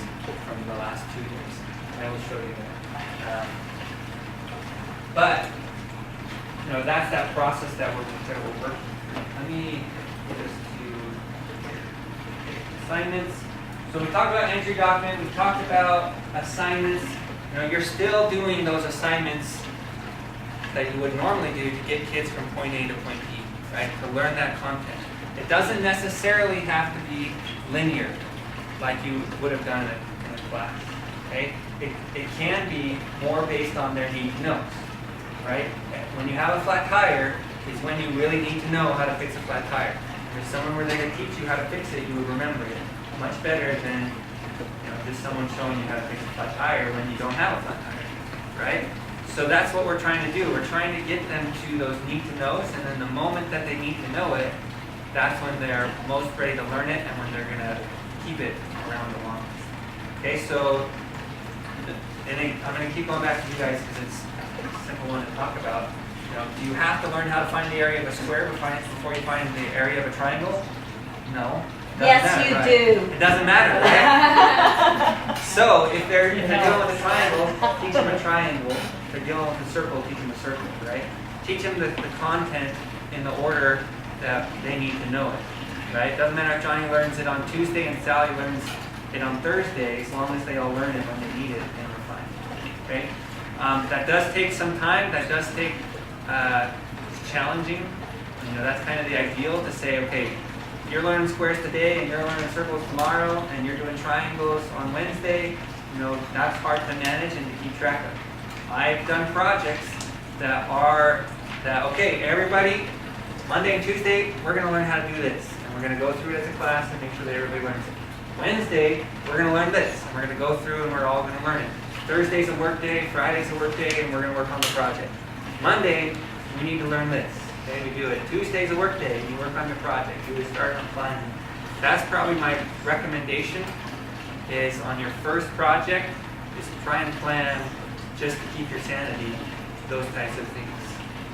from the last 2 years. I will show you that. But that's that process that we're working through. Let me get us to assignments. So we talked about entry document. We talked about assignments. You're still doing those assignments that you would normally do to get kids from point A to point B, right? To learn that content. It doesn't necessarily have to be linear, like you would have done in a class. Okay? It can be more based on their need to know. Right? When you have a flat tire, is when you really need to know how to fix a flat tire. If there's someone where they're going to teach you how to fix it, you would remember it much better than just someone showing you how to fix a flat tire when you don't have a flat tire. Right? So that's what we're trying to do. We're trying to get them to those need to knows, and then the moment that they need to know it, that's when they're most ready to learn it and when they're going to keep it around the longest. Okay, so I'm going to keep going back to you guys because it's a simple one to talk about. Do you have to learn how to find the area of a square before you find the area of a triangle? No. Doesn't Yes, matter, you right? do. It doesn't matter, right? So if they're dealing with a triangle, teach them a triangle. If they're dealing with a circle, teach them a circle, right? Teach them the content in the order that they need to know it, right? Doesn't matter if Johnny learns it on Tuesday and Sally learns it on Thursday, as long as they all learn it when they need it, and we're fine, okay? That does take some time. That does take it's challenging. You know, that's kind of the ideal to say, okay, you're learning squares today and you're learning circles tomorrow and you're doing triangles on Wednesday. You know, that's hard to manage and to keep track of. I've done projects that are okay, everybody, Monday and Tuesday, we're going to learn how to do this. And we're going to go through it as a class and make sure that everybody learns it. Wednesday, we're going to learn this. And we're going to go through and we're all going to learn it. Thursday's a work day, Friday's a work day, and we're going to work on the project. Monday, we need to learn this. Okay, we do it. Tuesday's a work day, and you work on your project. You would start on planning. That's probably my recommendation, is on your first project, is try and plan just to keep your sanity, those types of things.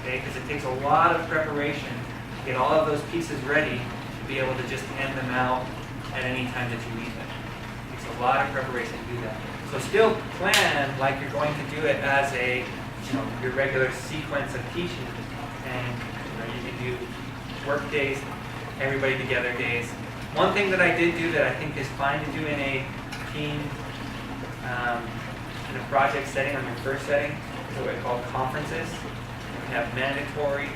Okay, because it takes a lot of preparation to get all of those pieces ready to be able to just hand them out at any time that you need them. It takes a lot of preparation to do that. So still plan like you're going to do it as a, your regular sequence of teaching. And you can do work days, everybody together days. One thing that I did do that I think is fine to do in a team, in a project setting, on your first setting, is what we call conferences. We have mandatory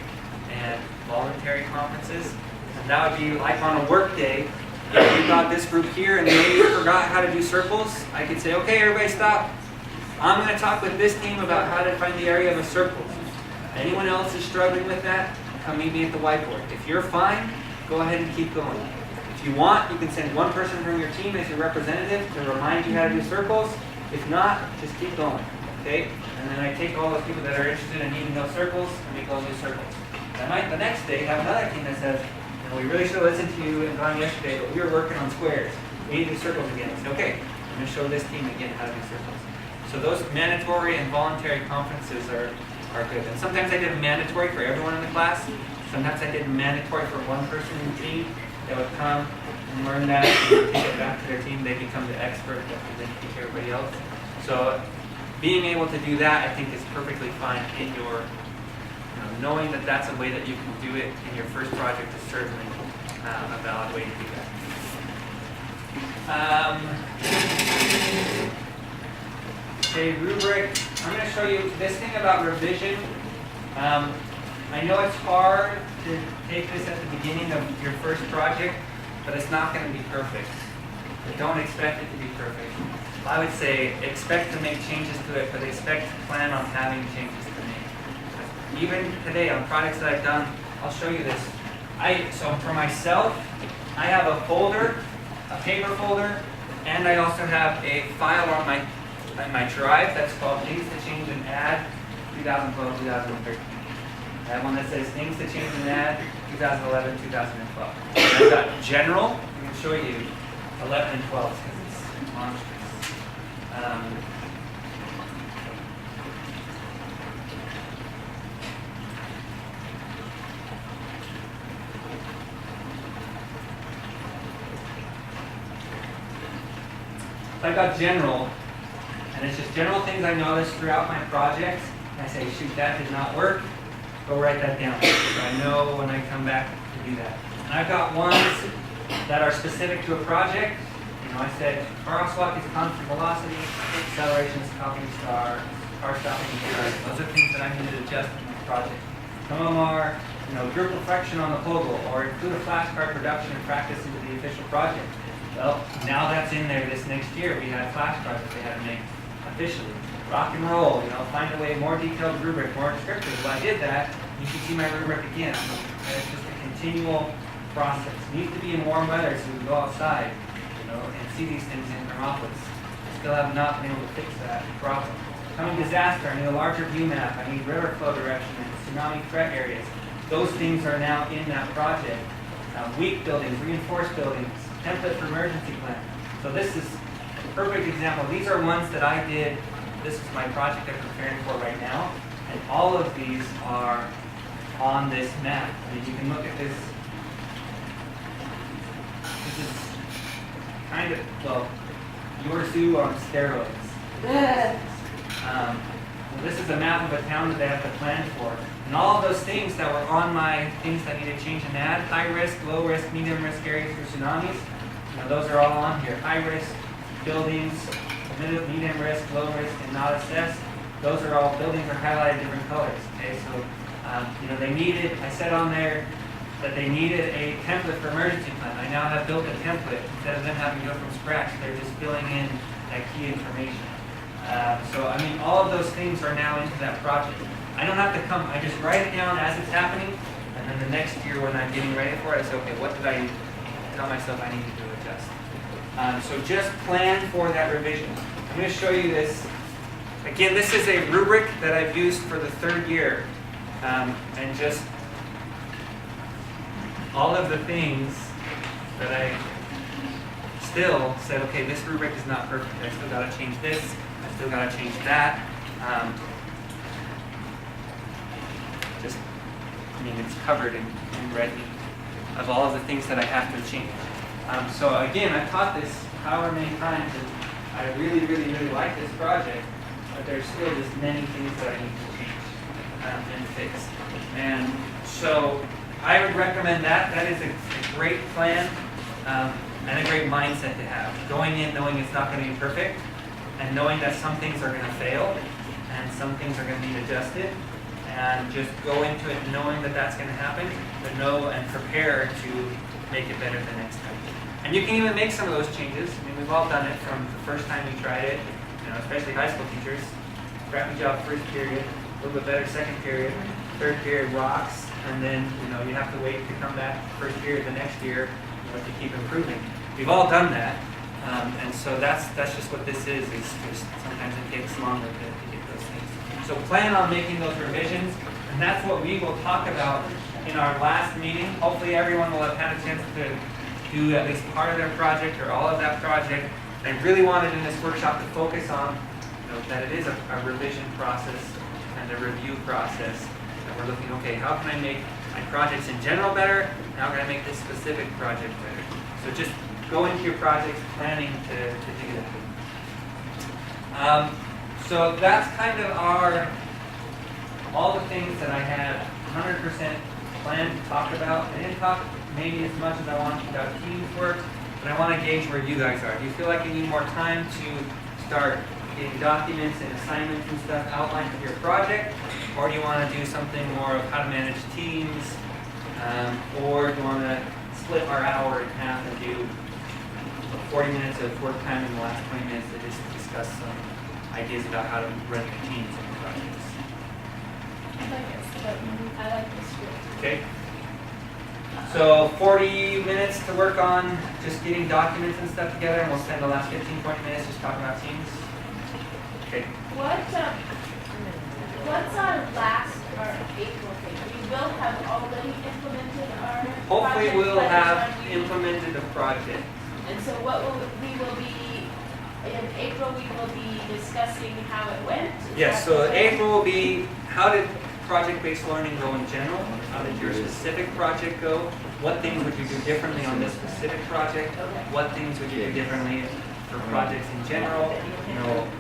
and voluntary conferences. And that would be like on a work day. If you got this group here and they forgot how to do circles, I could say, okay, everybody stop. I'm going to talk with this team about how to find the area of a circle. Anyone else is struggling with that, come meet me at the whiteboard. If you're fine, go ahead and keep going. If you want, you can send one person from your team as your representative to remind you how to do circles. If not, just keep going, okay? And then I take all those people that are interested in needing those circles and make those new circles. I might the next day have another team that says, we really should have listened to you and gone yesterday, but we were working on squares. We need to do circles again. I said, okay, I'm going to show this team again how to do circles. So those mandatory and voluntary conferences are good. And sometimes I did mandatory for everyone in the class. Sometimes I did mandatory for one person in the team that would come and learn that and take it back to their team. They become the expert that can then teach everybody else. So being able to do that, I think, is perfectly fine in your knowing that that's a way that you can do it in your first project is certainly a valid way to do that. Okay, rubric. I'm going to show you this thing about revision. I know it's hard to take this at the beginning of your first project, but it's not going to be perfect. But don't expect it to be perfect. I would say expect to make changes to it, but expect to plan on having changes to make. Even today on projects that I've done, I'll show you this. So for myself, I have a folder, a paper folder, and I also have a file on my drive that's called Things to Change and Add 2012-2013. I have one that says Things to Change and Add 2011-2012. And I've got General. I'm going to show you 11 and 12 because it's monstrous. So I've got general, and it's just general things I noticed throughout my projects. I say, shoot, that did not work. Go write that down so I know when I come back to do that. And I've got ones that are specific to a project. I said crosswalk is constant velocity, acceleration is copying stars, car stopping stars. Those are things that I need to adjust in my project. Some of them are, group reflection on the POGL, or include a flashcard production and practice into the official project. Well, now that's in there this next year. We had flashcards that they had to make officially. Rock and roll, find a way, more detailed rubric, more descriptive. Well, I did that. You can see my rubric again. And it's just a continual process. It needs to be in warm weather so we can go outside, and see these things in Thermopolis. I still have not been able to fix that problem. Coming disaster, I need a larger view map. I need river flow direction and tsunami threat areas. Those things are now in that project. Weak buildings, reinforced buildings, template for emergency plan. So this is a perfect example. These are ones that I did. This is my project I'm preparing for right now. And all of these are on this map. I mean, you can look at this This is kind of, well, your zoo on steroids. This is a map of a town that they have to plan for. And all of those things that were on my things that need to change and add, high risk, low risk, medium risk areas for tsunamis, those are all on here. High risk buildings, medium risk, low risk, and not assessed. Those are all buildings are highlighted different colors. Okay, so they needed, I said on there that they needed a template for emergency plan. I now have built a template instead of them having to go from scratch. They're just filling in that key information. So I mean, all of those things are now into that project. I don't have to come, I just write it down as it's happening, and then the next year when I'm getting ready for it, I say, okay, what did I tell myself I need to do to adjust? So just plan for that revision. I'm going to show you this. Again, this is a rubric that I've used for the 3rd year, and just all of the things that I still said, okay, this rubric is not perfect. I still got to change this. I still got to change that. It's covered in red of all of the things that I have to change. So again, I've taught this however many times, and I really, really, really like this project, but there's still just many things that I need to change and fix. And so I would recommend that. That is a great plan and a great mindset to have. Going in knowing it's not going to be perfect, and knowing that some things are going to fail, and some things are going to need adjusted. And just go into it knowing that that's going to happen, but know and prepare to make it better the next time. And you can even make some of those changes. I mean, we've all done it from the first time we tried it, especially high school teachers. Crappy job first period, a little bit better second period, third period rocks, and then you have to wait to come back first period the next year to keep improving. We've all done that, and so that's just what this is just sometimes it takes longer to get those things. So plan on making those revisions, and that's what we will talk about in our last meeting. Hopefully everyone will have had a chance to do at least part of their project or all of that project. I really wanted in this workshop to focus on that it is a revision process and a review process. And we're looking, okay, how can I make my projects in general better? And how can I make this specific project better? So just go into your projects planning to do that. So that's kind of all the things that I had 100% planned to talk about. I didn't talk maybe as much as I wanted about teamwork, but I want to gauge where you guys are. Do you feel like you need more time to start getting documents and assignments and stuff outlined for your project? Or do you want to do something more of how to manage teams? Or do you want to split our hour in half and do 40 minutes of work time in the last 20 minutes to just discuss some ideas about how to run your teams and projects? I like this script. Okay. So 40 minutes to work on just getting documents and stuff together, and we'll spend the last 15, 20 minutes just talking about teams. Okay. What's our last or April thing? We will have already implemented our Hopefully project we'll plan have on you. implemented the project. And so we will be, in April, we will be discussing how it went. Is Yes, that so the plan? April will be how did project-based learning go in general? How did your specific project go? What things would you do differently on this specific project? What things would you do differently for projects in general?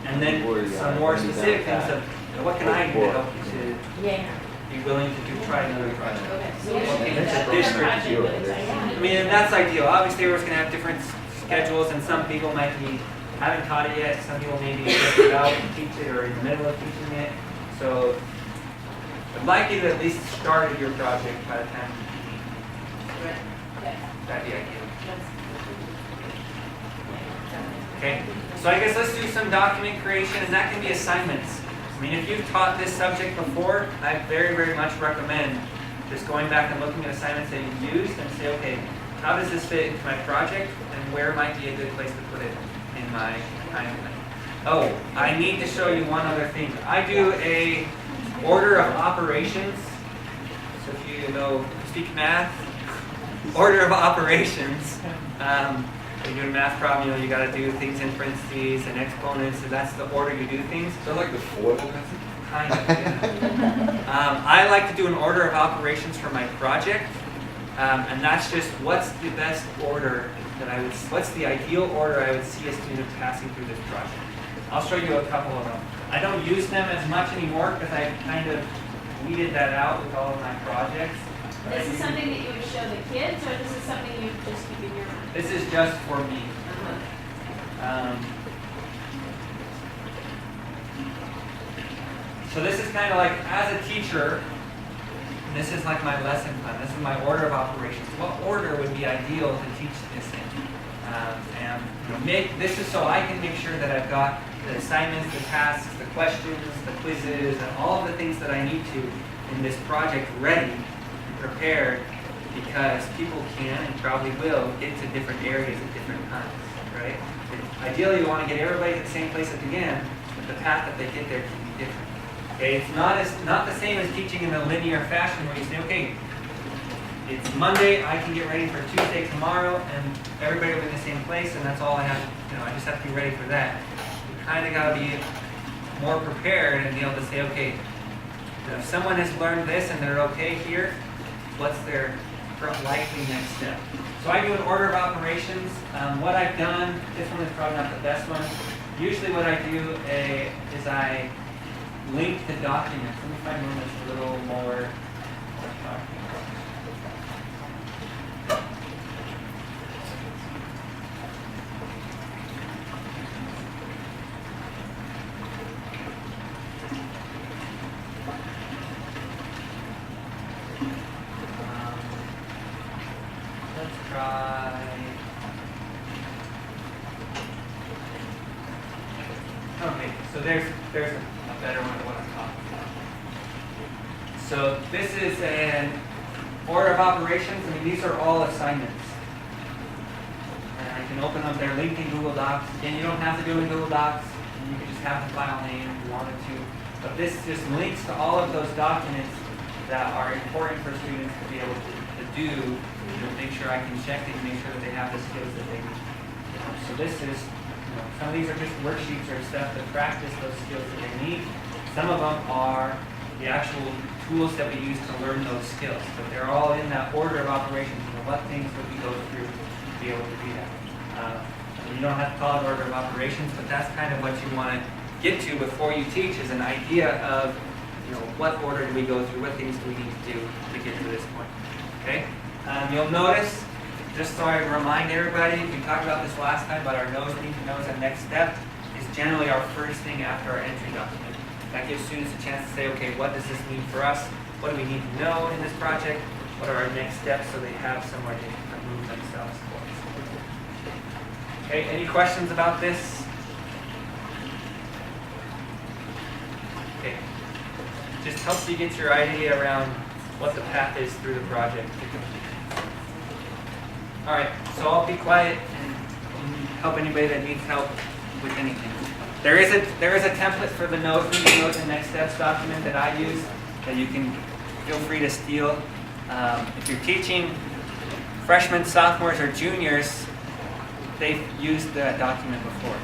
And then some more specific things of what can I do to help you to be willing to try another project? Okay, so What we'll things do that that district project, you but it's like- I mean, and that's ideal. Obviously, everyone's going to have different schedules, and some people might be haven't taught it yet. Some people may be just about to teach it or in the middle of teaching it. So I'd like you to at least start your project by the time you teach. Okay. That'd be ideal. Okay, so I guess let's do some document creation, and that can be assignments. I mean, if you've taught this subject before, I very, very much recommend just going back and looking at assignments that you've used and say, okay, how does this fit into my project, and where might be a good place to put it in my timeline? Oh, I need to show you one other thing. I do a order of operations. So if you speak math, order of operations. When you're doing a math problem, you got to do things in parentheses and exponents, and that's the order you do things. Is that like the FOIL method? Kind of, yeah. I like to do an order of operations for my project. And that's just what's the best order what's the ideal order I would see a student passing through this project. I'll show you a couple of them. I don't use them as much anymore because I've kind of weeded that out with all of my projects. But This is something that you would show the kids, or this is something you just keep in your mind? this is just for me. So this is kind of like, as a teacher, this is like my lesson plan. This is my order of operations. What order would be ideal to teach this in? And this is so I can make sure that I've got the assignments, the tasks, the questions, the quizzes, and all of the things that I need to in this project ready and prepared, because people can and probably will get to different areas at different times, right? Ideally, you want to get everybody at the same place at the end, but the path that they get there can be different. Okay, it's not the same as teaching in a linear fashion where you say, okay, it's Monday, I can get ready for Tuesday tomorrow, and everybody will be in the same place, and that's all I have. I just have to be ready for that. You kind of got to be more prepared and be able to say, okay, if someone has learned this and they're okay here, what's their likely next step? So I do an order of operations. What I've done, this one is probably not the best one. Usually what I do is I link the documents. Let me find one that's a little more let's try. Okay, so there's a better one of what I'm talking about. So this is an order of operations. I mean, these are all assignments. And I can open up their link in Google Docs. Again, you don't have to do it in Google Docs. You can just have the file name if you wanted to. But this just links to all of those documents that are important for students to be able to do, make sure I can check and make sure that they have the skills that they need. So this is, some of these are just worksheets or stuff to practice those skills that they need. Some of them are the actual tools that we use to learn those skills. But they're all in that order of operations. What things would we go through to be able to do that? You don't have to call it order of operations, but that's kind of what you want to get to before you teach, is an idea of, what order do we go through, what things do we need to do to get to this point. Okay? You'll notice, just so I remind everybody, we talked about this last time, but our knows, need to knows, and next step is generally our first thing after our entry document. That gives students a chance to say, okay, what does this mean for us? What do we need to know in this project? What are our next steps, so they have somewhere to move themselves towards. Okay, any questions about this? Okay. Just helps you get your idea around what the path is through the project. All right, so I'll be quiet and help anybody that needs help with anything. There is a template for the notes and next steps document that I use that you can feel free to steal. If you're teaching freshmen, sophomores, or juniors, they've used that document before,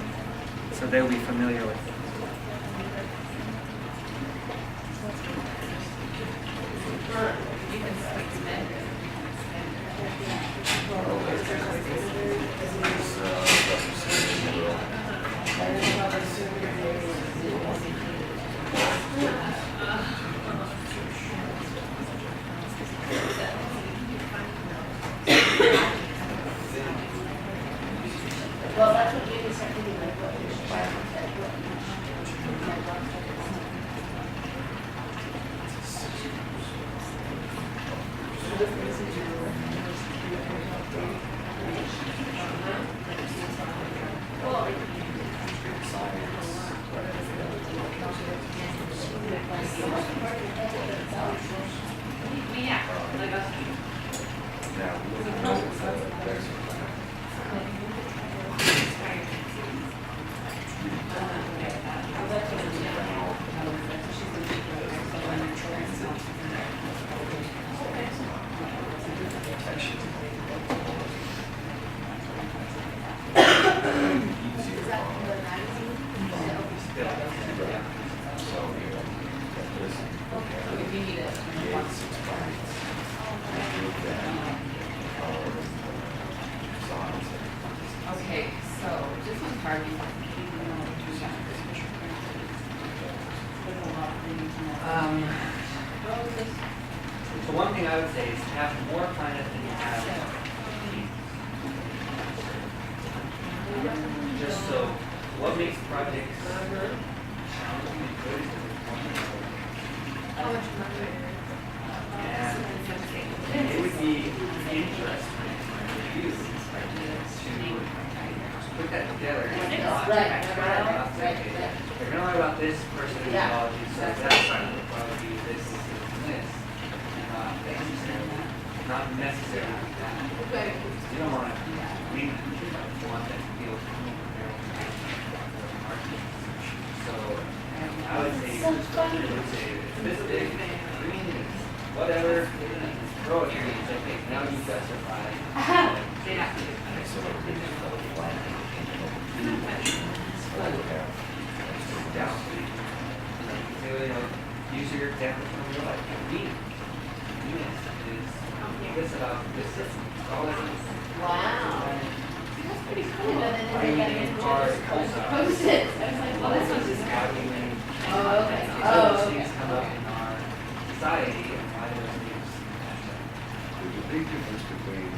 so they'll be familiar with it. Well, that's what made me start thinking, like, what your requirements are, thing I would say is have more planets than you have teams. Just so, what makes projects challenging and good is and it would be interesting for you to put that together. Right. They're gonna learn about this person's biology, so that's probably this and this. Not necessarily that. You don't want to leave them, you want them to feel so I would say, this big, green, whatever, throw it here, it's okay, now you justify. Down. So, use your example from your life. Venus is this about this system. All this is. Wow. That's pretty cool. And then Why do we need cars, pulsars? Post-its. I was like, well, this one's just. How do we Oh, okay. these Oh, those okay. things come up in our society and why do those things match up? There's a big difference between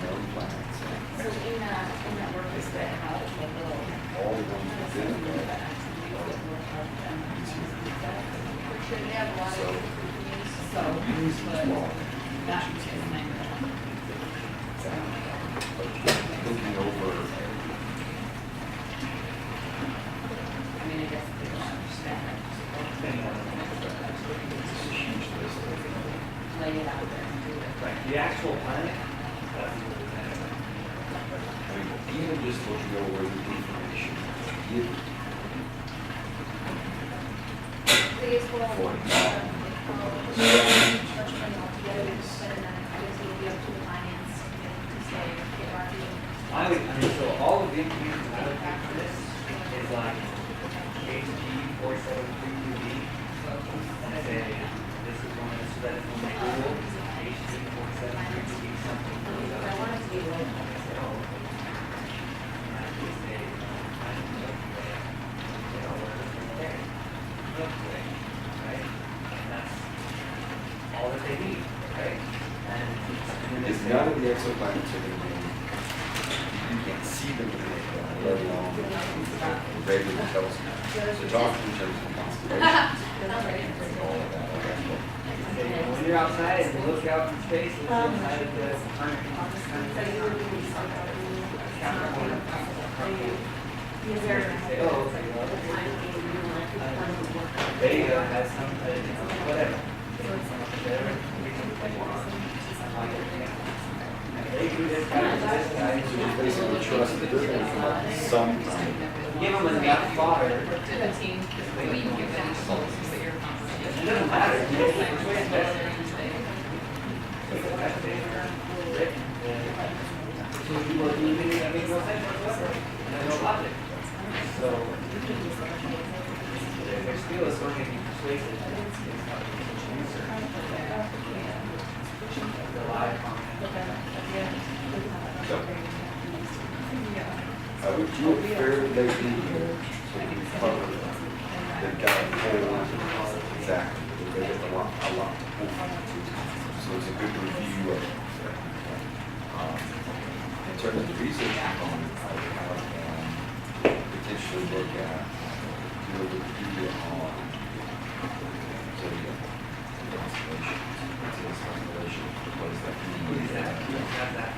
known planets So in that work is that how it's a little. and all the ones within that. They have a lot of So, Venus is small. that is my Looking over, I mean, I guess they don't understand it. it's a huge list of Lay it out there and do it. Right, the actual planet, that's I mean, even just looking over the information given for I mean, so all of the information I would have for this is like HG 4732B. And I say, this is one of the studies when they Google, HG 4732B something. I want it to be low. Right? And that's all that they need, right? And Because none of the exoplanets are going to be, you can't see them in the let alone regular telescope. So talking in terms of constellations, and all of that, okay. when you're outside and you look out in space, look outside of the Vega has some, whatever. They do this guy, this guy. So you basically trust that they're going to come up with some kind Give them enough fodder. To the team, so you can give them results that you're comfortable. It doesn't matter. You It's make like, it where's best. the other today? So you will do anything that makes no sense whatsoever. And there's no logic. So their skill is going to be persuasive. It's not research. Rely upon it. So, I would do it fairly late in the year, so we can cover, they've got a whole, exactly, they've got a lot to pull from. So it's a good review of, in terms of the research component, I would have, potentially look at, do a review on zodiac constellations. What's this constellation, what does that mean? Have that.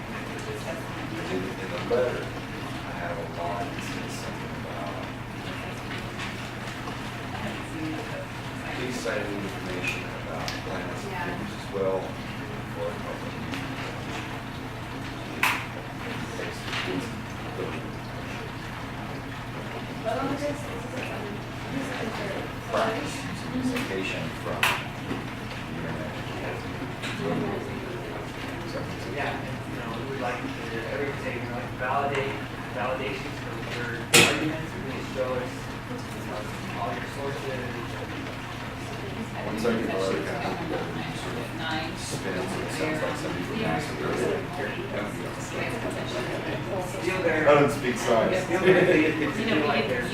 In the letter, I have a line that says something about please cite information about planets and figures as well for a couple of practice using citation from the internet. Yeah, we would like to, everything, like validations for your arguments, really show us, all your sources. Once I get the letter, kind of together, you sort of spins, it sounds like somebody from NASA really Feel their. I don't speak science. Feel their, feel like there's.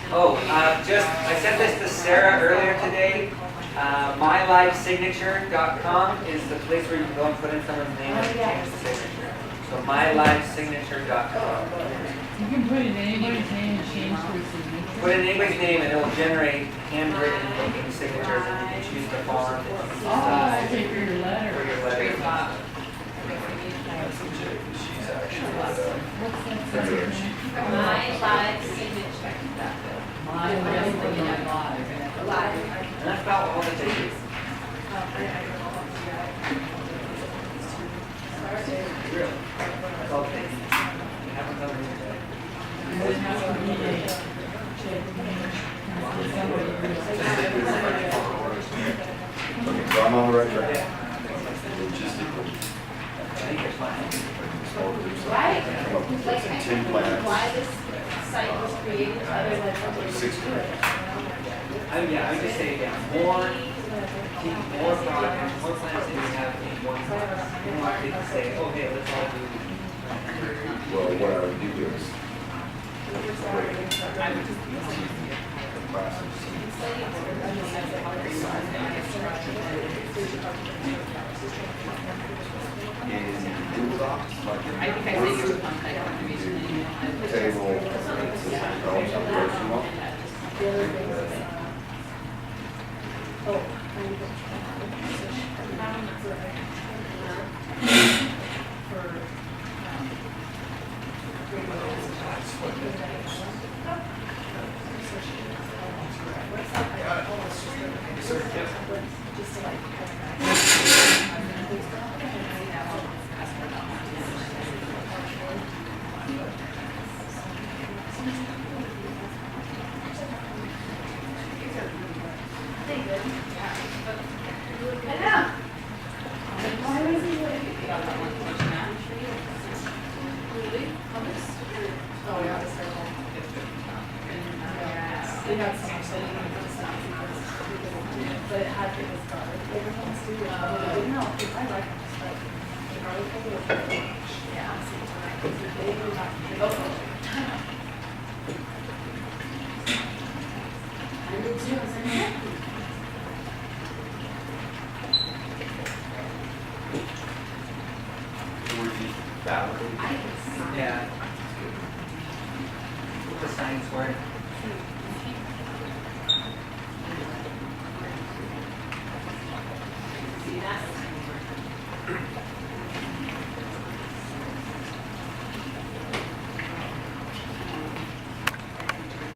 Oh, I sent this to Sarah earlier today. MyLiveSignature.com is the place where you can go and put in someone's name and change the signature. So MyLiveSignature.com. You can put in anybody's name and change their signature. Put in anybody's name and it'll generate handwritten looking signatures and you can choose the font. Oh, okay, for your For letter. your letter. She's actually, What's that signature? My live signature. My life, live. And that's about all it takes. Really? That's all it takes. You haven't done anything. And it has to be a check. Somebody okay, so I'm on the right track. Logistical. I think you're fine. Small groups. Right. Come up with Like, I 10 don't know plans. why this site was created, other than. Like 6 grants. I would just say, yeah, more, keep more projects, more plans than you have in one class. You don't want to say, okay, let's all do. Well, what I would do is. In the box, like. I think I sent you a contact information email. Table, develop some personal. Yeah. The signs for it. See that?